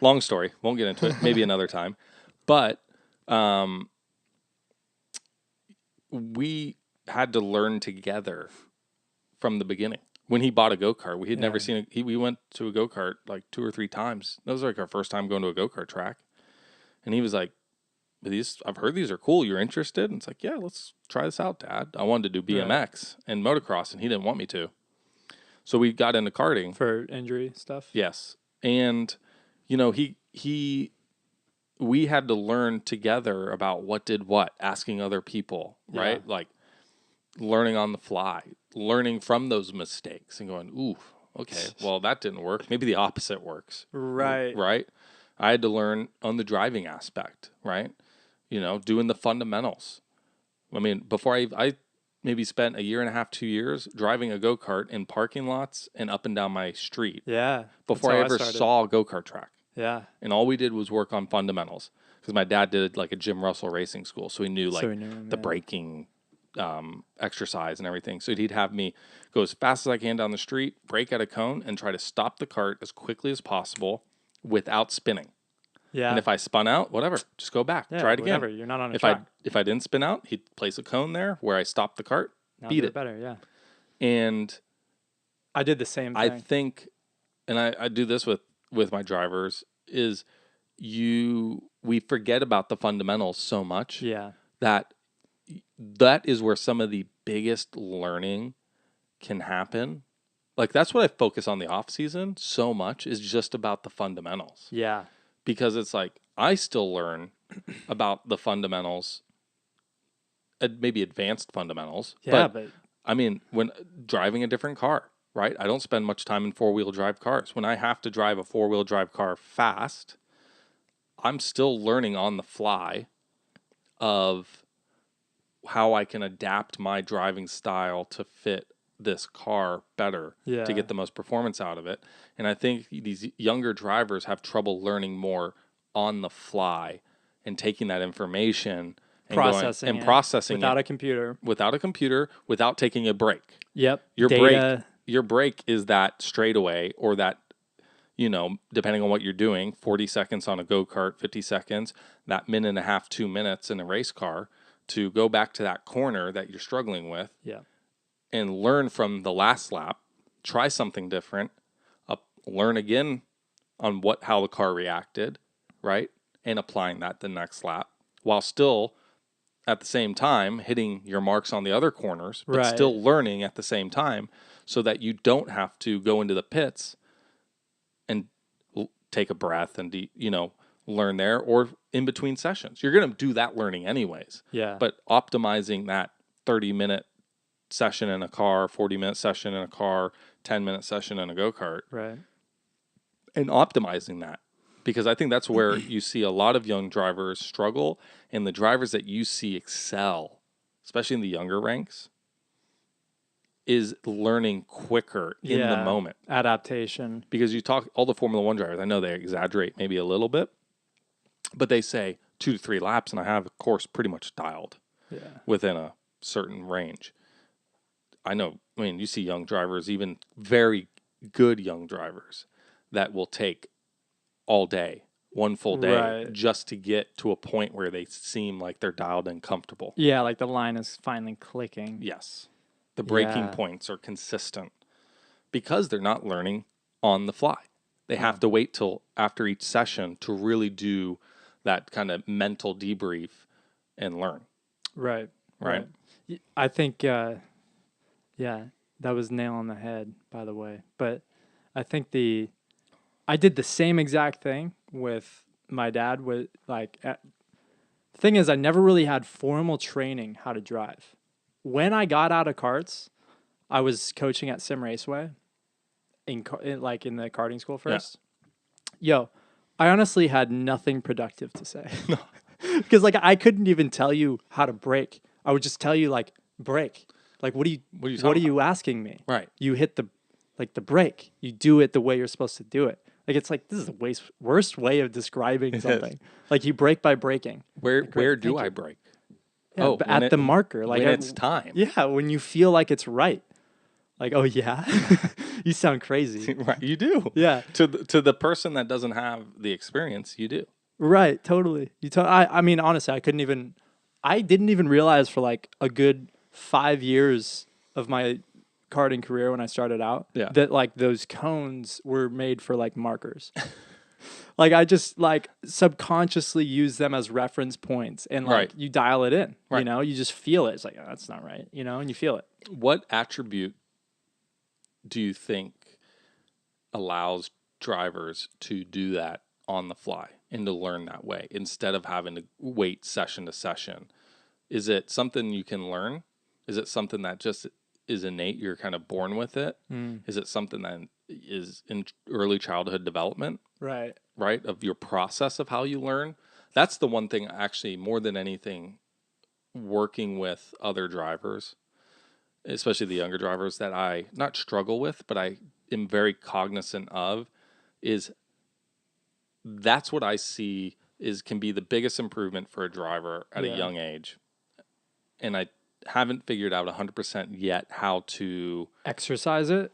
Long story. Won't get into it. Maybe another time. But we had to learn together from the beginning. When he bought a go-kart, we had never seen we went to a go-kart like 2 or 3 times. That was like our first time going to a go-kart track. And he was like, I've heard these are cool. You're interested? And it's like, yeah, let's try this out, Dad. I wanted to do BMX and motocross, and he didn't want me to. So we got into karting. For injury stuff? Yes. And, we had to learn together about what did what, asking other people, right? Yeah. Like learning on the fly, learning from those mistakes and going, ooh, okay, well, that didn't work. Maybe the opposite works. Right. Right? I had to learn on the driving aspect, right? Doing the fundamentals. I mean, before I maybe spent 1.5 years, 2 years driving a go-kart in parking lots and up and down my street. Yeah. Before I ever saw a go-kart track. Yeah. And all we did was work on fundamentals because my dad did like a Jim Russell racing school. So he knew the braking exercise and everything. So he'd have me go as fast as I can down the street, brake at a cone, and try to stop the cart as quickly as possible without spinning. Yeah. And if I spun out, whatever, just go back. Try it again. Whatever. You're not on a track. If I didn't spin out, he'd place a cone there where I stopped the cart, beat it. Better, yeah. And I did the same thing. I think, and I do this with my drivers, is we forget about the fundamentals so much. Yeah. That is where some of the biggest learning can happen. Like that's what I focus on the off season so much is just about the fundamentals. Yeah. Because it's like I still learn about the fundamentals, maybe advanced fundamentals. Yeah, but I mean, when driving a different car, right? I don't spend much time in 4-wheel drive cars. When I have to drive a 4-wheel drive car fast, I'm still learning on the fly of how I can adapt my driving style to fit this car better to get the most performance out of it. And I think these younger drivers have trouble learning more on the fly and taking that information and processing without it a computer, without taking a break. Yep. Your break is that straightaway or that, depending on what you're doing, 40 seconds on a go-kart, 50 seconds, that 1.5, 2 minutes in a race car to go back to that corner that you're struggling with. Yeah. And learn from the last lap, try something different, learn again on how the car reacted, right? And applying that the next lap while still at the same time hitting your marks on the other corners, but still learning at the same time so that you don't have to go into the pits and take a breath and, learn there or in between sessions. You're going to do that learning anyways. Yeah. But optimizing that 30-minute session in a car, 40-minute session in a car, 10-minute session in a go-kart. Right. And optimizing that. Because I think that's where you see a lot of young drivers struggle, and the drivers that you see excel, especially in the younger ranks, is learning quicker in the moment. Adaptation. Because you talk, all the Formula One drivers, I know they exaggerate maybe a little bit, but they say 2 to 3 laps, and I have a course pretty much dialed within a certain range. I know, I mean, you see young drivers, even very good young drivers, that will take all day, one full day, just to get to a point where they seem like they're dialed in comfortable. Yeah, like the line is finally clicking. Yes. The braking points are consistent because they're not learning on the fly. They have to wait till after each session to really do that kind of mental debrief and learn. Right. I think, that was nail on the head, by the way. But I think I did the same exact thing with my dad. With the thing is, I never really had formal training how to drive. When I got out of karts, I was coaching at Sim Raceway in the karting school first. Yeah. Yo, I honestly had nothing productive to say. Because I couldn't even tell you how to brake. I would just tell you brake. What are you asking me? Right. You hit the brake. You do it the way you're supposed to do it. This is the worst way of describing something. You brake by braking. Where do I brake? Yeah, at the marker. When it's time. Yeah, when you feel like it's right. Oh yeah, you sound crazy. Right, you do. Yeah. To the person that doesn't have the experience, you do. Right, totally. I mean, honestly, I didn't even realize for a good 5 years of my karting career when I started out that those cones were made for markers. I just subconsciously use them as reference points and you dial it in, you just feel it. It's oh, that's not right, and you feel it. What attribute do you think allows drivers to do that on the fly and to learn that way instead of having to wait session to session? Is it something you can learn? Is it something that just is innate? You're kind of born with it? Is it something that is in early childhood development? Right. Of your process of how you learn? That's the one thing, actually, more than anything, working with other drivers, especially the younger drivers, that I not struggle with, but I am very cognizant of, is that's what I see can be the biggest improvement for a driver at a young age. And I haven't figured out 100% yet how to exercise it.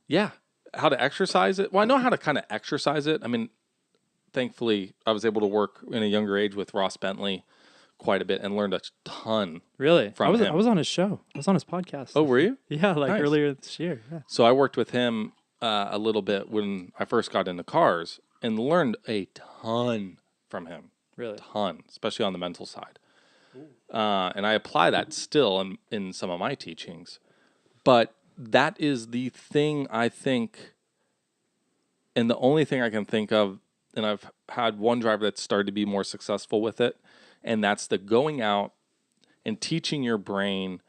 Yeah. How to exercise it. Well, I know how to kind of exercise it. I mean, thankfully, I was able to work in a younger age with Ross Bentley quite a bit and learned a ton. Really? From him. I was on his show. I was on his podcast. Oh, were you? Yeah, Nice. Earlier this year. Yeah. So I worked with him a little bit when I first got into cars and learned a ton from him. Really? Ton, especially on the mental side. And I apply that still in some of my teachings. But that is the thing I think, and the only thing I can think of, and I've had one driver that's started to be more successful with it, and that's the going out and teaching your brain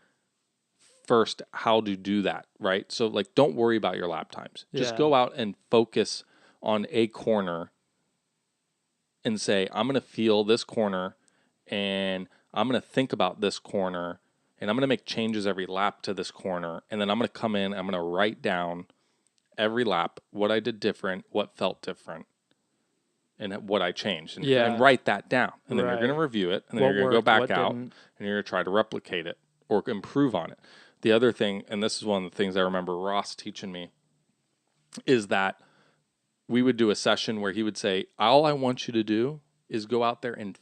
first how to do that, right? So don't worry about your lap times. Just go out and focus on a corner and say, I'm going to feel this corner and I'm going to think about this corner and I'm going to make changes every lap to this corner. And then I'm going to come in, I'm going to write down every lap, what I did different, what felt different, and what I changed. And write that down. And then you're going to review it. And then you're going to go back out and you're going to try to replicate it or improve on it. The other thing, and this is one of the things I remember Ross teaching me, is that we would do a session where he would say, all I want you to do is go out there and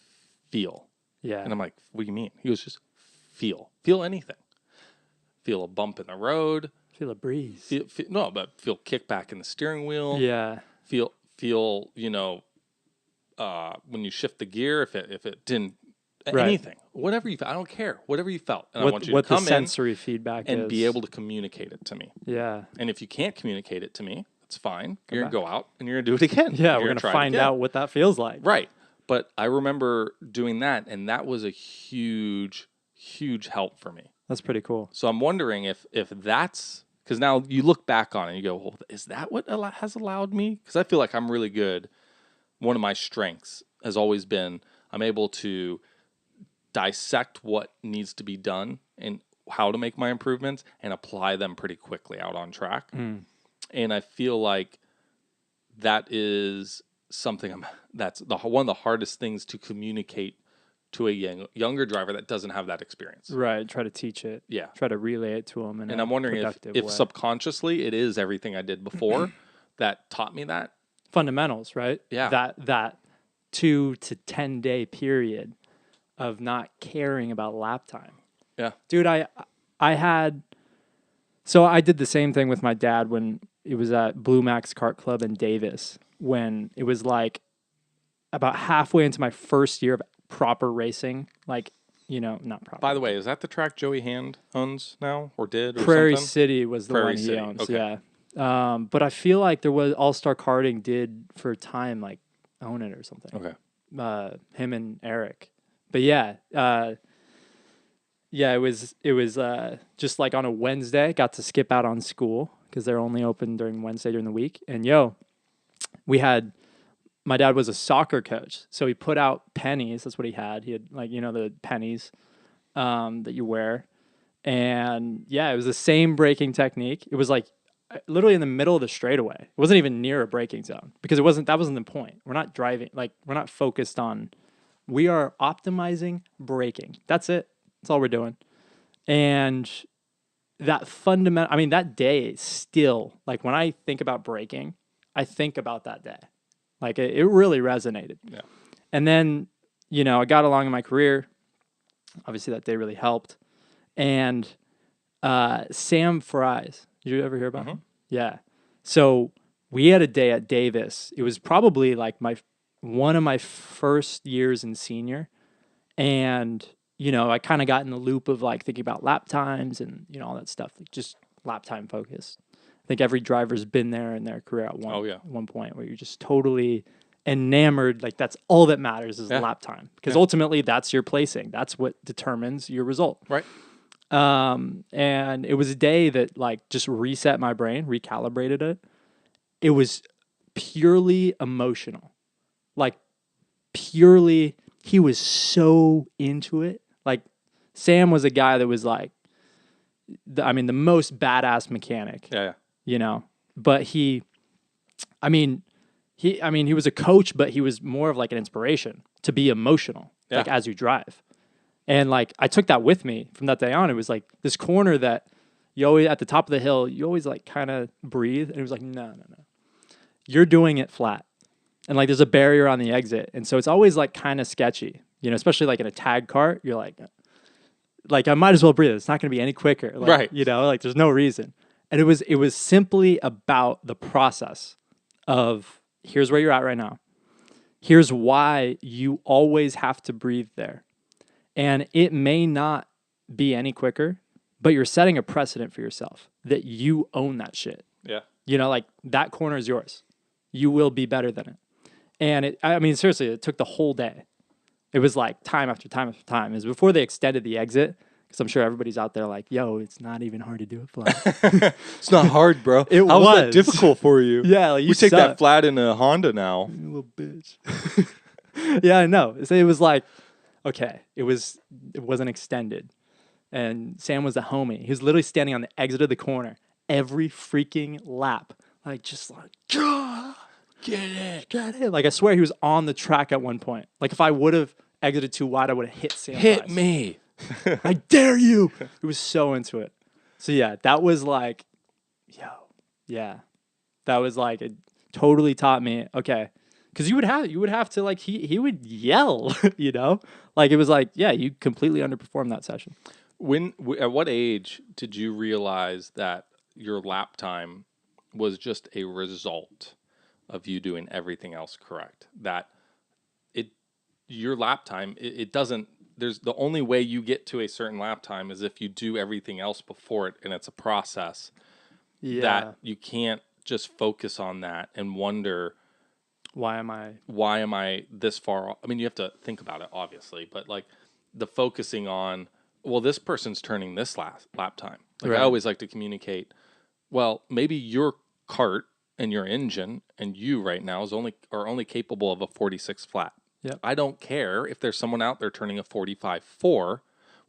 feel. Yeah. And I'm like, what do you mean? He goes, just feel. Feel anything. Feel a bump in the road. Feel a breeze. Feel kickback in the steering wheel. Yeah. Feel when you shift the gear, if it didn't, anything, whatever you felt, I don't care, whatever you felt. And I want you to come the sensory feedback and is. be able to communicate it to me. Yeah. And if you can't communicate it to me, it's fine. You're going to go out and you're going to do it again. Yeah, we're going to find out what that feels like. Right. But I remember doing that, and that was a huge, huge help for me. That's pretty cool. So I'm wondering if that's, because now you look back on it and you go, well, is that what has allowed me? Because I feel like I'm really good. One of my strengths has always been I'm able to dissect what needs to be done and how to make my improvements and apply them pretty quickly out on track. And I feel like that is something that's one of the hardest things to communicate to a younger driver that doesn't have that experience. Right. Try to teach it. Yeah. Try to relay it to them. And I'm wondering if subconsciously it is everything I did before that taught me that. Fundamentals, right? Yeah. That 2 to 10 day period of not caring about lap time. Yeah. Dude, I did the same thing with my dad when it was at Blue Max Kart Club in Davis, when it was like about halfway into my first year of proper racing, like, not proper. By the way, is that the track Joey Hand owns now or did? Or Prairie something? City was the one he owns, okay. Yeah. But I feel like there was All-Star Karting did for a time, like, own it or something. Okay. Him and Eric. But yeah, it was just like on a Wednesday, got to skip out on school because they're only open during Wednesday during the week. And my dad was a soccer coach, so he put out pennies. That's what he had. He had the pennies that you wear. And yeah, it was the same braking technique. It was like literally in the middle of the straightaway. It wasn't even near a braking zone because that wasn't the point. We're not driving, we're not focused on, we are optimizing braking. That's it. That's all we're doing. And that day still, like when I think about braking, I think about that day. Like it really resonated. Yeah. And then, I got along in my career. Obviously that day really helped. And Sam Fries, did you ever hear about him? Yeah. So we had a day at Davis. It was probably like one of my first years in senior. And, I kind of got in the loop of like thinking about lap times and, all that stuff, like just lap time focused. I think every driver's been there in their career at one point where you're just totally enamored. Like that's all that matters is lap time. Because ultimately that's your placing. That's what determines your result. Right. And it was a day that like just reset my brain, recalibrated it. It was purely emotional. Like purely, he was so into it. Like Sam was a guy that was like, the most badass mechanic. Yeah. But he was a coach, but he was more of like an inspiration to be emotional, like as you drive. And like, I took that with me from that day on. It was like this corner that you always, at the top of the hill, you always like kind of breathe. And it was like, no. You're doing it flat. And like, there's a barrier on the exit. And so it's always like kind of sketchy, especially like in a tag cart, you're like I might as well breathe. It's not going to be any quicker. Like, right. Like there's no reason. And it was simply about the process of here's where you're at right now. Here's why you always have to breathe there. And it may not be any quicker, but you're setting a precedent for yourself that you own that shit. Yeah. Like that corner is yours. You will be better than it. And seriously, it took the whole day. It was like time after time after time. It was before they extended the exit. Because I'm sure everybody's out there like, yo, it's not even hard to do it flat. It's not hard, bro. It How was that difficult for you? Yeah, like we take that flat in a Honda now. You little bitch. Yeah, I know. So it was like, okay, it wasn't extended. And Sam was the homie. He was literally standing on the exit of the corner every freaking lap. Like, just like, get it. Like, I swear he was on the track at one point. Like, if I would have exited too wide, I would have hit Sam. Hit me. I dare you. He was so into it. So yeah, that was like, that was like, it totally taught me, okay. Because you would have to like, he would yell, like it was like, yeah, you completely underperformed that session. At what age did you realize that your lap time was just a result of you doing everything else correct? That your lap time, it doesn't, there's the only way you get to a certain lap time is if you do everything else before it, and it's a process that you can't just focus on that and wonder, why am I this far off? You have to think about it, obviously, but like the focusing on, well, this person's turning this lap time. Like right. I always like to communicate, well, maybe your cart and your engine and you right now are only capable of a 46 flat. Yep. I don't care if there's someone out there turning a 45.4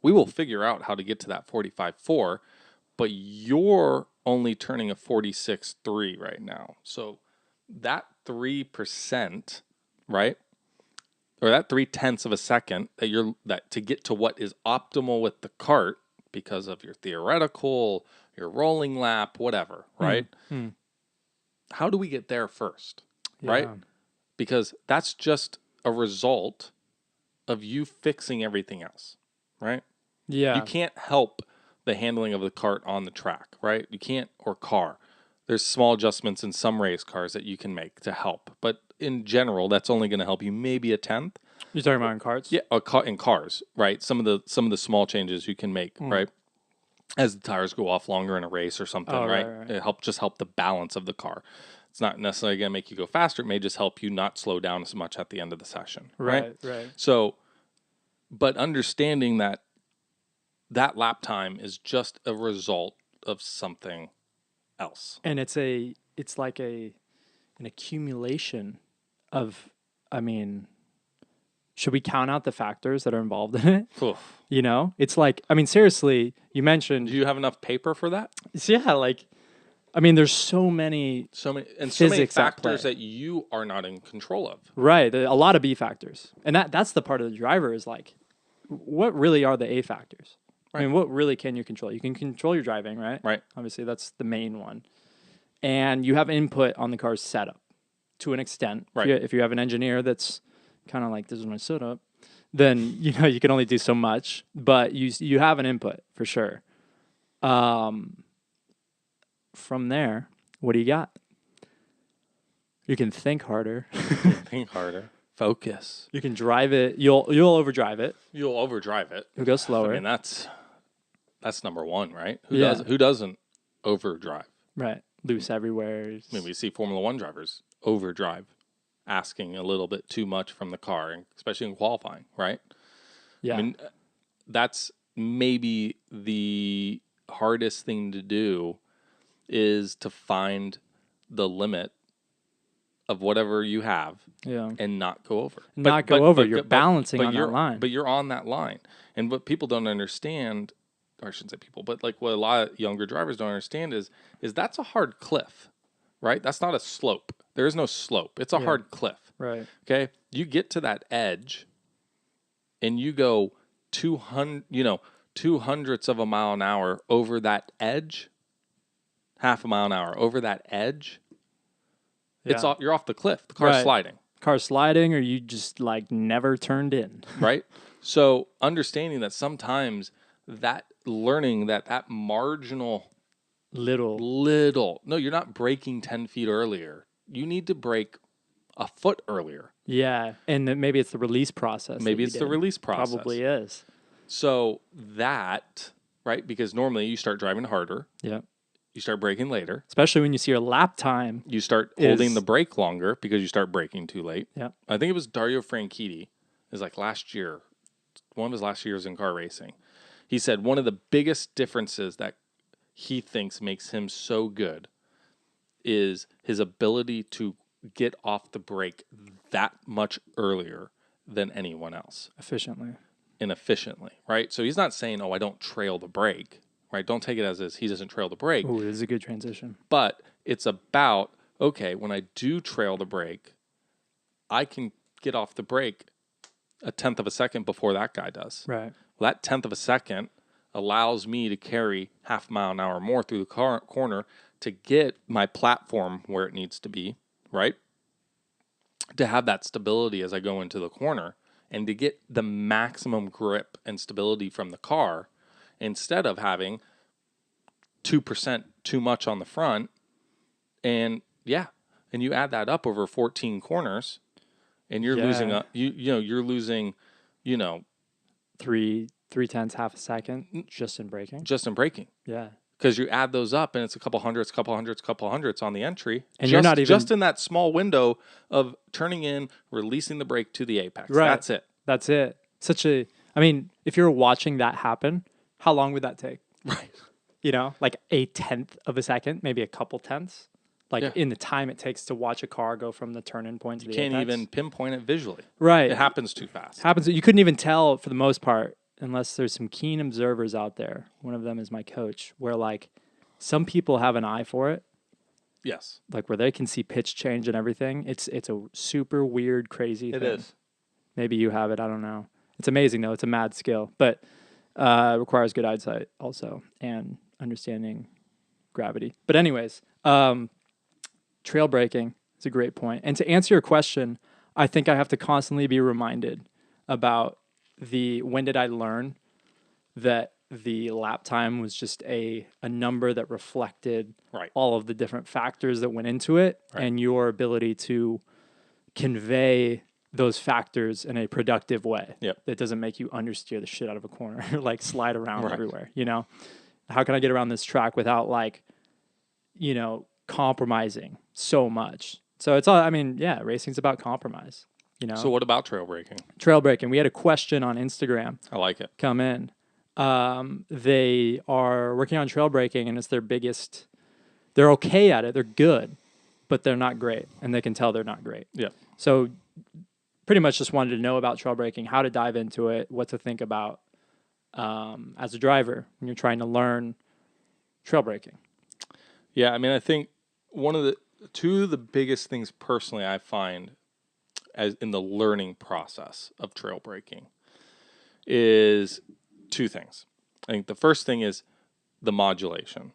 We will figure out how to get to that 45.4, but you're only turning a 46.3 right now. So that 3%, right? Or that 0.3 of a second that to get to what is optimal with the cart because of your theoretical, your rolling lap, whatever, right? How do we get there first, right? Because that's just a result of you fixing everything else, right? Yeah. You can't help the handling of the cart on the track, right? You can't, or car. There's small adjustments in some race cars that you can make to help. But in general, that's only going to help you maybe a tenth. You're talking about in carts? Yeah, in cars, right? Some of the small changes you can make, right? As the tires go off longer in a race or something, right? It help the balance of the car. It's not necessarily going to make you go faster. It may just help you not slow down as much at the end of the session, right? Right. So, but understanding that lap time is just a result of something else. And it's like an accumulation of, I mean, should we count out the factors that are involved in it? Oof. You know, it's like, I mean, seriously, you mentioned. Do you have enough paper for that? Yeah, like, I mean, there's so many factors that you are not in control of. Right, a lot of B factors, and that's the part of the driver is like, what really are the A factors? Right. I mean, what really can you control? You can control your driving, right? Right. Obviously, that's the main one, and you have input on the car's setup to an extent. Right. If you have an engineer that's kind of like, this is my setup, then you can only do so much, but you have an input for sure. From there, what do you got? You can think harder. Think harder. Focus. You can drive it. You'll overdrive it. You'll overdrive it. You'll go slower. I mean, that's number one, right? Who doesn't overdrive? Right. Loose everywhere. I mean, we see Formula One drivers overdrive, asking a little bit too much from the car, and especially in qualifying, right? Yeah. I mean, that's maybe the hardest thing to do is to find the limit of whatever you have and not go over. You're balancing on that line. But you're on that line. And what people don't understand, or I shouldn't say people, but like what a lot of younger drivers don't understand is that's a hard cliff, right? That's not a slope. There is no slope. It's a hard cliff. Right. Okay? You get to that edge and you go 200ths of a mile an hour over that edge, half a mile an hour over that edge. Yeah. You're off the cliff. The car's sliding. Car's sliding, or you just like never turned in. Right? So understanding that sometimes that learning that marginal little, no, you're not braking 10 feet earlier. You need to brake a foot earlier. Yeah. And then maybe it's the release process. Probably is. So that, right? Because normally you start driving harder. Yeah. You start braking later. Especially when you see your lap time. You start holding the brake longer because you start braking too late. Yeah. I think it was Dario Franchitti. It was like last year. One of his last years in car racing. He said one of the biggest differences that he thinks makes him so good is his ability to get off the brake that much earlier than anyone else. Efficiently, right? So he's not saying, I don't trail the brake. Right? Don't take it as he doesn't trail the brake. Oh, this is a good transition. But it's about, okay, when I do trail the brake, I can get off the brake a tenth of a second before that guy does. Right. Well, that tenth of a second allows me to carry half a mile an hour more through the corner to get my platform where it needs to be, right? To have that stability as I go into the corner and to get the maximum grip and stability from the car, instead of having 2% too much on the front. And you add that up over 14 corners and you're losing you're losing 3/10, half a second just in braking. Yeah. Because you add those up and it's a couple hundreds on the entry. And you're not even just in that small window of turning in, releasing the brake to the apex. Right. That's it. If you're watching that happen, how long would that take? Right. Like a tenth of a second, maybe a couple tenths. In the time it takes to watch a car go from the turn-in point to the apex. You can't even pinpoint it visually. Right. It happens too fast. You couldn't even tell, for the most part, unless there's some keen observers out there, one of them is my coach, where like some people have an eye for it, Yes. like where they can see pitch change and everything. It's a super weird, crazy thing. It is. Maybe you have it. I don't know. It's amazing though. It's a mad skill, but it requires good eyesight also and understanding gravity. But anyways, trail braking is a great point. And to answer your question, I think I have to constantly be reminded about when did I learn that the lap time was just a number that reflected Right. all of the different factors that went into it, Right. and your ability to convey those factors in a productive way. Yep. That doesn't make you understeer the shit out of a corner or like slide around Right. everywhere, you know? How can I get around this track without like, you know, compromising so much? So it's all, I mean, yeah, racing's about compromise, you know? So what about trail braking? Trail braking. We had a question on Instagram I like it. come in. They are working on trail braking and it's their biggest, they're okay at it. They're good, but they're not great. And they can tell they're not great. Yeah. So pretty much just wanted to know about trail braking, how to dive into it, what to think about as a driver when you're trying to learn trail braking. Yeah, I mean, I think two of the biggest things personally I find as in the learning process of trail braking is two things. I think the first thing is the modulation.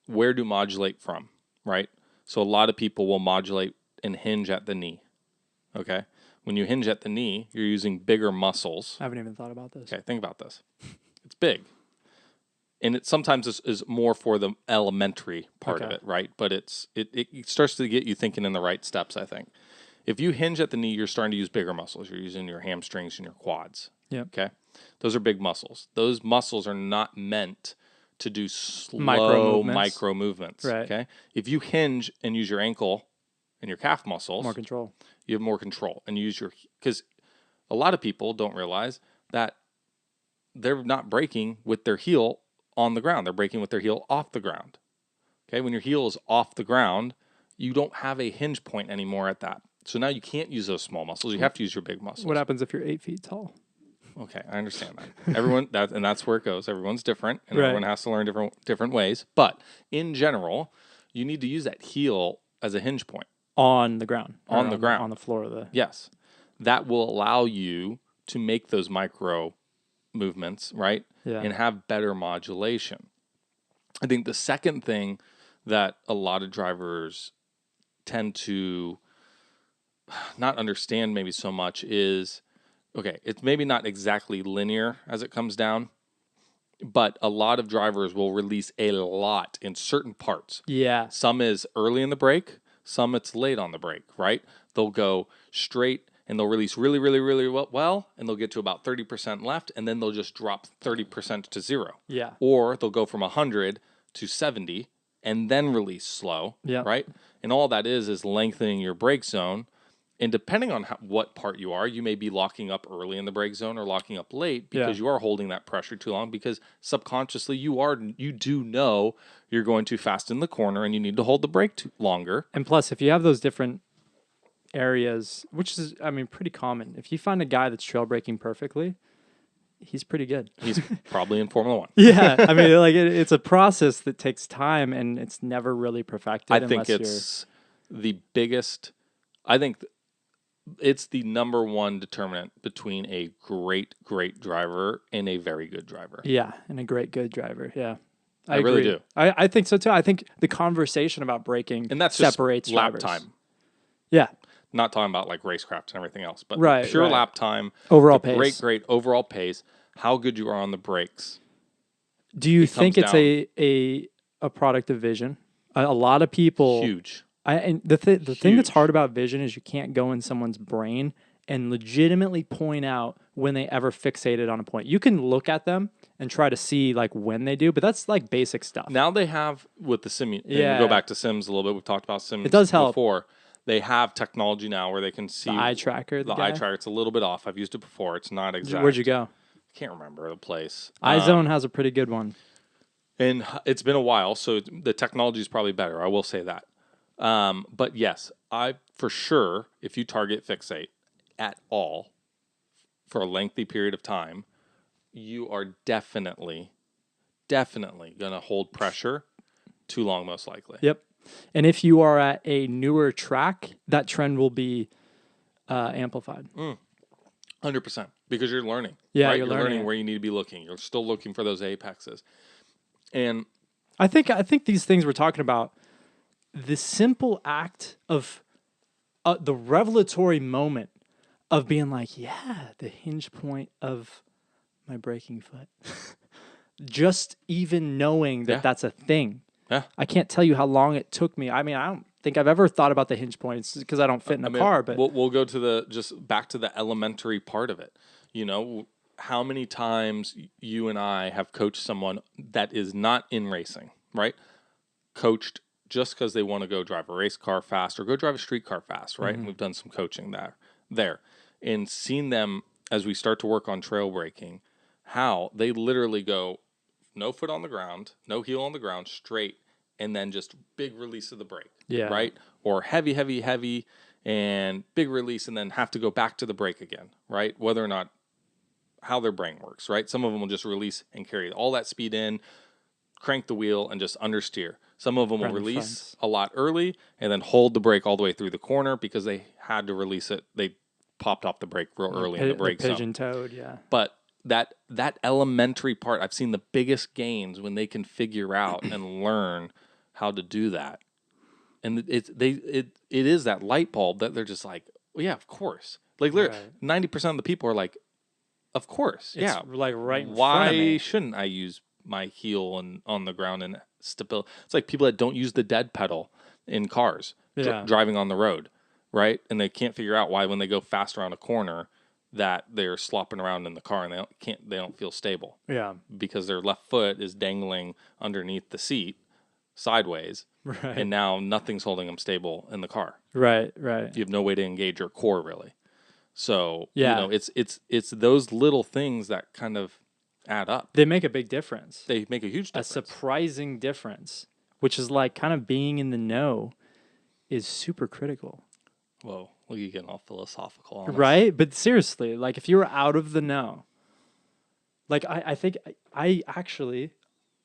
Where do modulate from, right? So a lot of people will modulate and hinge at the knee, okay? When you hinge at the knee, you're using bigger muscles. I haven't even thought about this. Okay, think about this. It's big. And it sometimes is more for the elementary part of Okay. it, right? But it starts to get you thinking in the right steps, I think. If you hinge at the knee, you're starting to use bigger muscles. You're using your hamstrings and your quads. Yep. Okay? Those are big muscles. Those muscles are not meant to do slow micro movements. Right. Okay? If you hinge and use your ankle and your calf muscles, More control. you have more control. And you use because a lot of people don't realize that they're not braking with their heel on the ground. They're braking with their heel off the ground. Okay? When your heel is off the ground, you don't have a hinge point anymore at that. So now you can't use those small muscles. You have to use your big muscles. What happens if you're 8 feet tall? Okay, I understand that. That's where it goes. Everyone's different, and Right. everyone has to learn different ways. But in general, you need to use that heel as a hinge point. On the ground. On the ground. On the floor of the... Yes. That will allow you to make those micro movements, right? Yeah. And have better modulation. I think the second thing that a lot of drivers tend to not understand maybe so much is, okay, it's maybe not exactly linear as it comes down, but a lot of drivers will release a lot in certain parts. Yeah. Some is early in the break, some it's late on the break, right? They'll go straight and they'll release really, really, really well, and they'll get to about 30% left, and then they'll just drop 30% to 0. Yeah. Or they'll go from 100 to 70 and then release slow, Yeah. right? And all that is lengthening your brake zone. And depending on what part you are, you may be locking up early in the brake zone or locking up late because you are holding that pressure too long, because subconsciously you do know you're going too fast in the corner and you need to hold the brake longer. And plus, if you have those different areas, which is, I mean, pretty common, if you find a guy that's trail braking perfectly, he's pretty good. He's probably in Formula One. Yeah. I mean, like it's a process that takes time and it's never really perfected. I think it's the biggest, it's the number one determinant between a great driver and a very good driver. Yeah, and a great good driver. Yeah, I really agree. do. I think so too. I think the conversation about braking And that's separates just lap drivers. time. Yeah, Not talking about like racecraft and everything else, but Right, pure right. lap time, overall the pace. great overall pace, how good you are on the brakes. Do you It think comes it's a product of vision? A lot of people. Huge. And the thing that's Huge. hard about vision is you can't go in someone's brain and legitimately point out when they ever fixated on a point. You can look at them and try to see like when they do, but that's like basic stuff. Now they have with the sim. Yeah. We go back to Sims a little bit. We've talked about Sims. It does help. Before. They have technology now where they can see The eye tracker. The eye tracker. It's a little bit off. I've used it before. It's not exact. Where'd you go? Can't remember the place. iZone has a pretty good one. And it's been a while, so the technology is probably better. I will say that. But yes, for sure, if you target fixate at all for a lengthy period of time, you are definitely going to hold pressure too long, most likely. Yep. And if you are at a newer track, that trend will be amplified. 100%. Because you're learning. Yeah, right? you're learning where you need to be looking. You're still looking for those apexes. And I think these things we're talking about, the simple act of the revelatory moment of being like, yeah, the hinge point of my braking foot. Just even knowing that that's a thing. Yeah. I can't tell you how long it took me. I mean, I don't think I've ever thought about the hinge points because I don't fit in a car. But we'll go to just back to the elementary part of it. You know, how many times you and I have coached someone that is not in racing, right? Coached just because they want to go drive a race car fast or go drive a street car fast, right? And we've done some coaching there, and seen them as we start to work on trail braking, how they literally go no foot on the ground, no heel on the ground, straight, and then just big release of the brake, right? Or heavy, heavy, heavy, and big release, and then have to go back to the brake again, right? Whether or not how their brain works, right? Some of them will just release and carry all that speed in, crank the wheel, and just understeer. Some of them will release a lot early and then hold the brake all the way through the corner because they had to release it. They popped off the brake real early in the brake zone. Pigeon-toed, yeah. But that elementary part, I've seen the biggest gains when they can figure out and learn how to do that. And it is that light bulb that they're just like, well, yeah, of course. Like literally 90% of the people are like, of course, it's like right in Why front of me. shouldn't I use my heel and on the ground and stability? It's like people that don't use the dead pedal in cars driving on the road, right? And they can't figure out why when they go fast around a corner that they're slopping around in the car and they don't feel stable. Yeah. Because their left foot is dangling underneath the seat sideways. Right. And now nothing's holding them stable in the car. Right. You have no way to engage your core really. So, yeah. It's those little things that kind of add up. They make a big difference. They make a huge difference. A surprising difference, which is like kind of being in the know is super critical. Whoa, look, you getting all philosophical on us. Right? But seriously, like if you're out of the know, like I think I actually,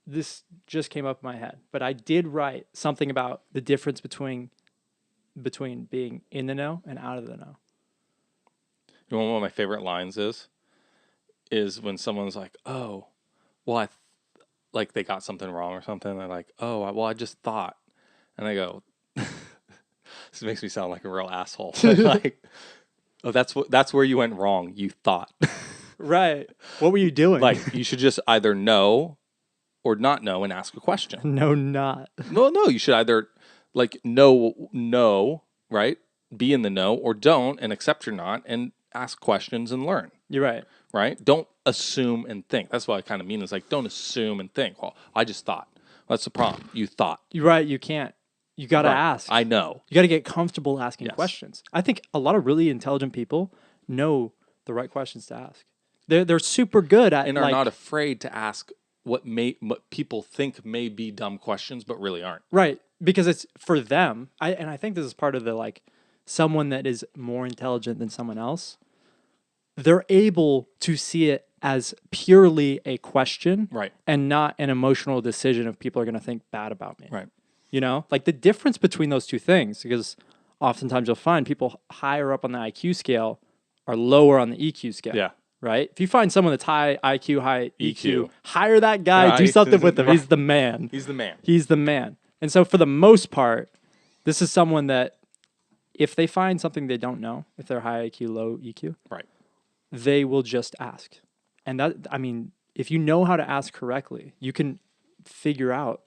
this just came up in my head, but I did write something about the difference between being in the know and out of the know. You know what one of my favorite lines is when someone's like, oh, well, like they got something wrong or something. They're like, oh, well, I just thought. And I go, this makes me sound like a real asshole. Like, oh, that's where you went wrong. You thought. Right. What were you doing? Like, you should just either know or not know and ask a question. No, not. No, you should either like know, right? Be in the know, or don't and accept you're not and ask questions and learn. You're right. Right? Don't assume and think. That's what I kind of mean. Is like, don't assume and think. Well, I just thought. That's the problem. You thought. You're right. You can't. You got to ask. I know. You got to get comfortable asking questions. I think a lot of really intelligent people know the right questions to ask. They're super good at and are not afraid to ask what people think may be dumb questions, but really aren't. Right, because it's for them. I think this is part of the like someone that is more intelligent than someone else. They're able to see it as purely a question, right, and not an emotional decision if people are going to think bad about me. Right. You know, like the difference between those two things, because oftentimes you'll find people higher up on the IQ scale are lower on the EQ scale. Yeah. Right? If you find someone that's high IQ, high EQ, hire that guy, do something with him. He's the man. He's the man. He's the man. And so for the most part, this is someone that if they find something they don't know, if they're high IQ, low EQ, right, they will just ask. And that, I mean, if you know how to ask correctly, you can figure out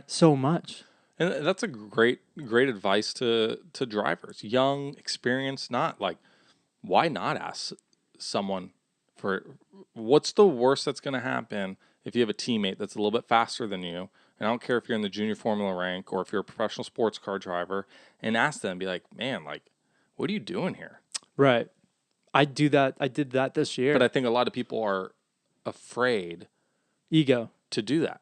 so much. And that's a great advice to drivers, young, experienced, not like, why not ask someone for what's the worst that's going to happen if you have a teammate that's a little bit faster than you? And I don't care if you're in the junior formula rank or if you're a professional sports car driver, and ask them, be like, man, like, what are you doing here? Right. I do that. I did that this year. But I think a lot of people are afraid ego to do that.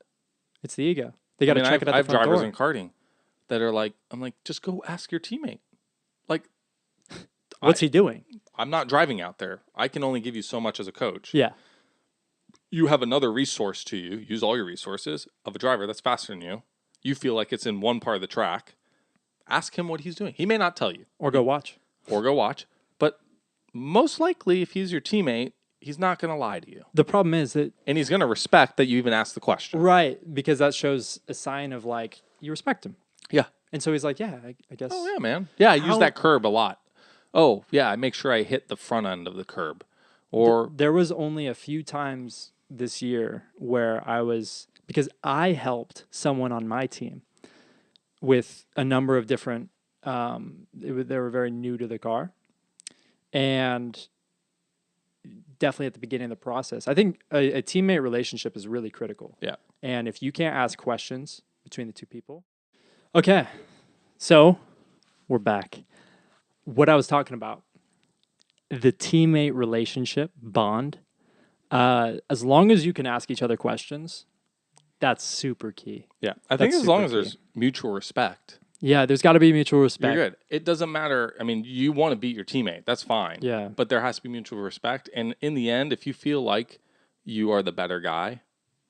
It's the ego. They got to check it out. I have drivers in karting that are like, I'm like, just go ask your teammate. Like, what's he doing? I'm not driving out there. I can only give you so much as a coach. Yeah. You have another resource to you. Use all your resources of a driver that's faster than you. You feel like it's in one part of the track. Ask him what he's doing. He may not tell you. Or go watch. But most likely, if he's your teammate, he's not going to lie to you. The problem is that... And he's going to respect that you even asked the question. Right, because that shows a sign of, like, you respect him. Yeah. And so he's like, yeah, I guess... Oh, yeah, man. Yeah, I use that curb a lot. Oh, yeah, I make sure I hit the front end of the curb. Or There was only a few times this year where I was... Because I helped someone on my team with a number of different... they were very new to the car. And definitely at the beginning of the process. I think a teammate relationship is really critical. Yeah. And if you can't ask questions between the two people... Okay, so we're back. What I was talking about, the teammate relationship bond, as long as you can ask each other questions, that's super key. Yeah, I think as long as there's mutual respect. Yeah, there's got to be mutual respect. You're good. It doesn't matter. I mean, you want to beat your teammate. That's fine. Yeah. But there has to be mutual respect. And in the end, if you feel like you are the better guy,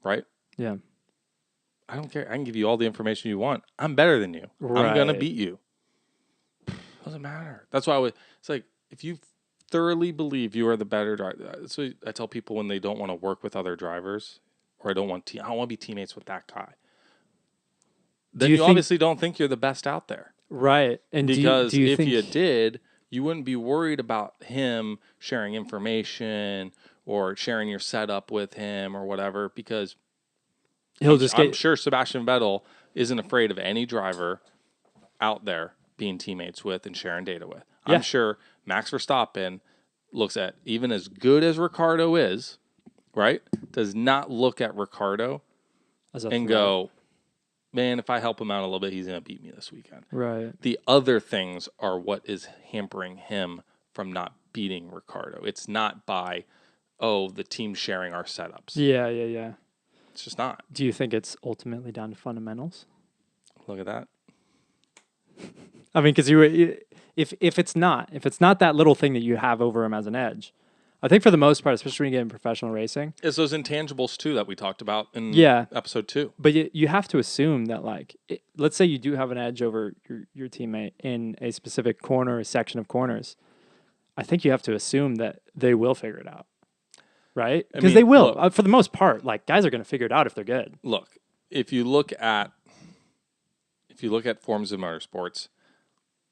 right? Yeah. I don't care. I can give you all the information you want. I'm better than you. Right. I'm going to beat you. Doesn't matter. That's why it's like, if you thoroughly believe you are the better driver, that's what I tell people when they don't want to work with other drivers, or I don't want to be teammates with that guy. Then you obviously don't think you're the best out there. Right. And because do you if think you did, you wouldn't be worried about him sharing information or sharing your setup with him or whatever, because I'm sure Sebastian Vettel isn't afraid of any driver out there being teammates with and sharing data with. Yeah. I'm sure Max Verstappen looks at, even as good as Ricardo is, right, does not look at Ricardo and go, man, if I help him out a little bit, he's going to beat me this weekend. Right. The other things are what is hampering him from not beating Ricardo. It's not by, the team sharing our setups. Yeah. It's just not. Do you think it's ultimately down to fundamentals? Look at that. I mean, because if it's not that little thing that you have over him as an edge, I think for the most part, especially when you get in professional racing, it's those intangibles too that we talked about in episode 2. But you have to assume that, like, let's say you do have an edge over your teammate in a specific corner, a section of corners. I think you have to assume that they will figure it out, right? Because they will. Look, for the most part, like, guys are going to figure it out if they're good. Look, if you look at forms of motorsports,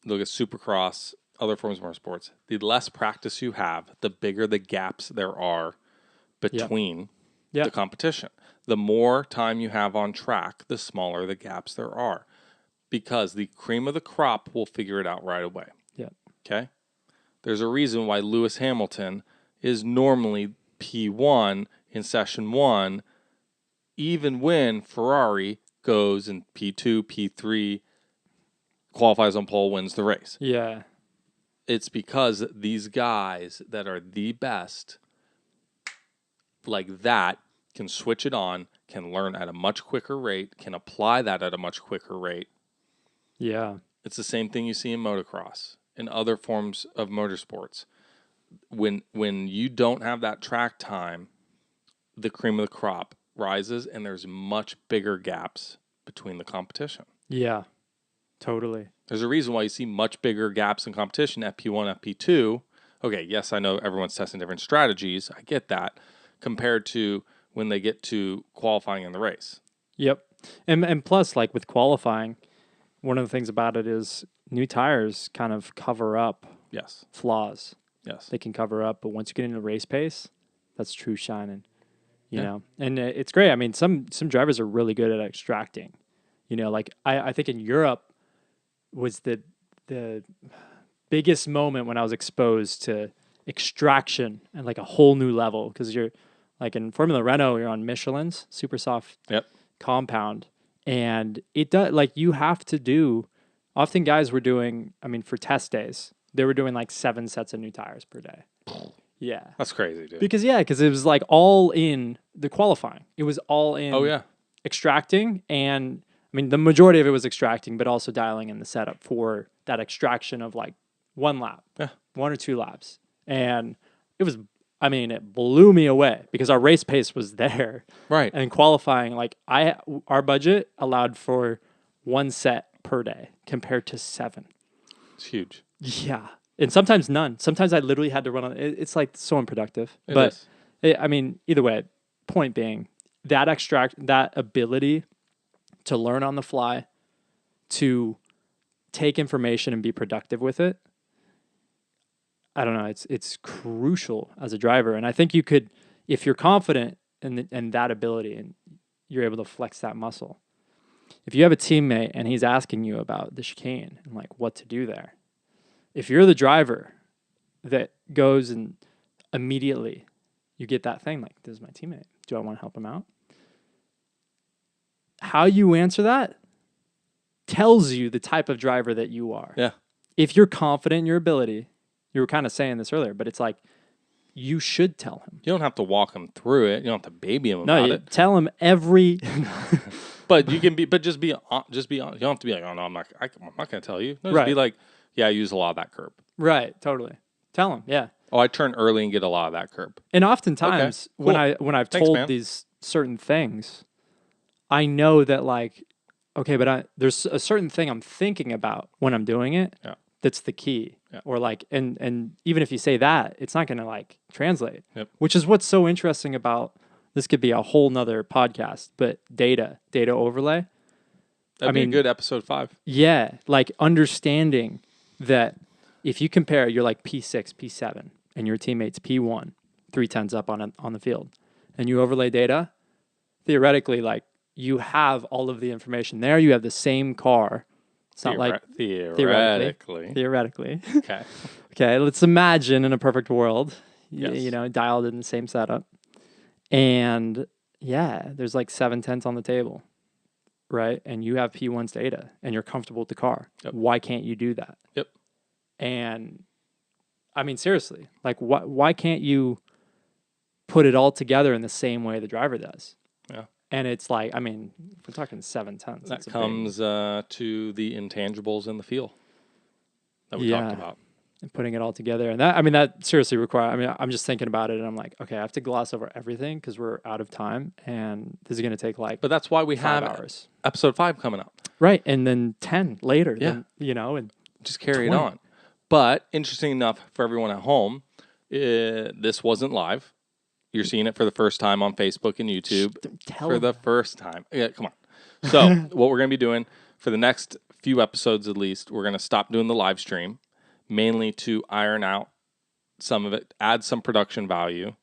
look at Supercross, other forms of motorsports, the less practice you have, the bigger the gaps there are between the competition. The more time you have on track, the smaller the gaps there are, because the cream of the crop will figure it out right away. Yeah. Okay? There's a reason why Lewis Hamilton is normally P1 in session 1, even when Ferrari goes in P2, P3, qualifies on pole, wins the race. Yeah. It's because these guys that are the best, like that, can switch it on, can learn at a much quicker rate, can apply that at a much quicker rate. Yeah. It's the same thing you see in motocross and other forms of motorsports. When you don't have that track time, the cream of the crop rises, and there's much bigger gaps between the competition. Yeah. Totally. There's a reason why you see much bigger gaps in competition, FP1, FP2. Okay, yes, I know everyone's testing different strategies. I get that. Compared to when they get to qualifying in the race. Yep. And plus, like, with qualifying, one of the things about it is new tires kind of cover up flaws. Yes. They can cover up, but once you get into race pace, that's true shining. You know? And it's great. I mean, some drivers are really good at extracting. You know, like, I think in Europe was the biggest moment when I was exposed to extraction and, like, a whole new level, because you're like in Formula Renault, you're on Michelin's super soft compound, and it does, like, you have to do, often guys were doing, I mean, for test days, they were doing like 7 sets of new tires per day. Yeah. That's crazy, dude. Because it was like all in the qualifying. It was all in extracting, and I mean, the majority of it was extracting, but also dialing in the setup for that extraction of like 1 lap, 1 or 2 laps. And it blew me away because our race pace was there. Right. And qualifying, like our budget allowed for 1 set per day compared to 7. It's huge. Yeah. And sometimes none. Sometimes I literally had to run on it's like so unproductive. Either way, point being that ability to learn on the fly, to take information and be productive with it. I don't know. It's crucial as a driver. And I think you could, if you're confident in that ability and you're able to flex that muscle, if you have a teammate and he's asking you about the chicane and like what to do there, if you're the driver that goes and immediately you get that thing, like, this is my teammate. Do I want to help him out? How you answer that tells you the type of driver that you are. Yeah. If you're confident in your ability, you were kind of saying this earlier, but it's like, you should tell him. You don't have to walk him through it. You don't have to baby him about it. Tell him every. But you can be. But just be on. You don't have to be like, oh no, I'm not going to tell you. No, just be like, yeah, I use a lot of that curb. Right. Totally. Tell him. Yeah. Oh, I turn early and get a lot of that curb. And oftentimes, okay, cool. when I've told these certain things, I know that like, okay, but there's a certain thing I'm thinking about when I'm doing it. Yeah. That's the key. Yeah. Or like, and even if you say that, it's not going to like translate. Yep. Which is what's so interesting about, this could be a whole nother podcast, but data overlay. That'd be a good episode 5. Yeah. Like understanding that if you compare, you're like P6, P7, and your teammate's P1, 3/10 up on the field, and you overlay data, theoretically, like you have all of the information there. You have the same car. It's not like theoretically. Okay. Okay. Let's imagine in a perfect world, yes. Dialed in the same setup, and yeah, there's like 7/10 on the table, right? And you have P1's data, and you're comfortable with the car. Yep. Why can't you do that? Yep. And I mean, seriously, like why can't you put it all together in the same way the driver does? Yeah. And it's like, I mean, we're talking 7/10. That comes to the intangibles in the feel that we talked about. And putting it all together. And that seriously requires, I'm just thinking about it and I'm like, okay, I have to gloss over everything because we're out of time and this is going to take like, but that's why we 5 have hours. Episode 5 coming up. Right. And then 10 later. Yeah. Then, and just carry 20. it on. But interesting enough for everyone at home, this wasn't live. You're seeing it for the first time on Facebook and YouTube for the first time. Yeah, come on. So what we're going to be doing for the next few episodes at least, we're going to stop doing the live stream, mainly to iron out some of it, add some production value,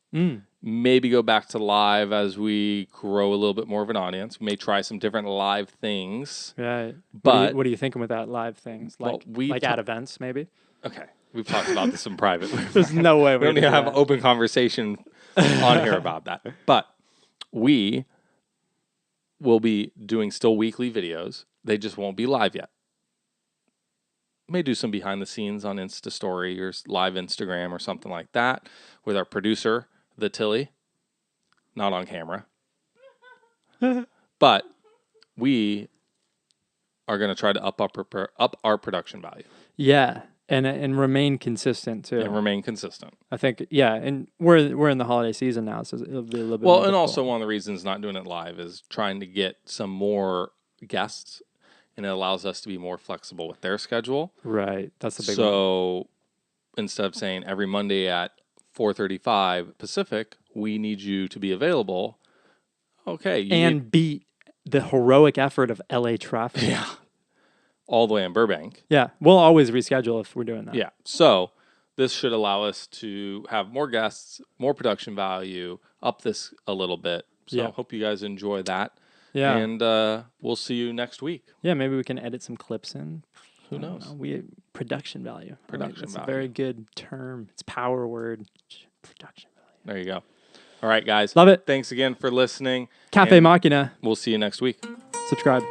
maybe go back to live as we grow a little bit more of an audience. We may try some different live things. Right. But what are you thinking with that live things? Like at events, maybe? Okay. We've talked about this in private. There's no way we don't need to have an open conversation on here about that. But we will be doing still weekly videos. They just won't be live yet. May do some behind the scenes on Insta Story or live Instagram or something like that with our producer, the Tilly. Not on camera. But we are going to try to up our production value. Yeah. And remain consistent too. And remain consistent. I think, yeah, and we're in the holiday season now, so it'll be a little bit. Well, more and difficult. also one of the reasons not doing it live is trying to get some more guests, and it allows us to be more flexible with their schedule. Right, that's the big one. So instead of saying every Monday at 4:35 Pacific, we need you to be available. Okay, and beat the heroic effort of LA traffic. Yeah. All the way in Burbank. Yeah, we'll always reschedule if we're doing that. Yeah, so this should allow us to have more guests, more production value, up this a little bit. So I hope you guys enjoy that. Yeah. And we'll see you next week. Yeah, maybe we can edit some clips in. Who knows? Production value. Production It's value. a very good term. It's power word. Production value. There you go. All right, guys. Love it. Thanks again for listening. Cafe Machina. We'll see you next week. Subscribe.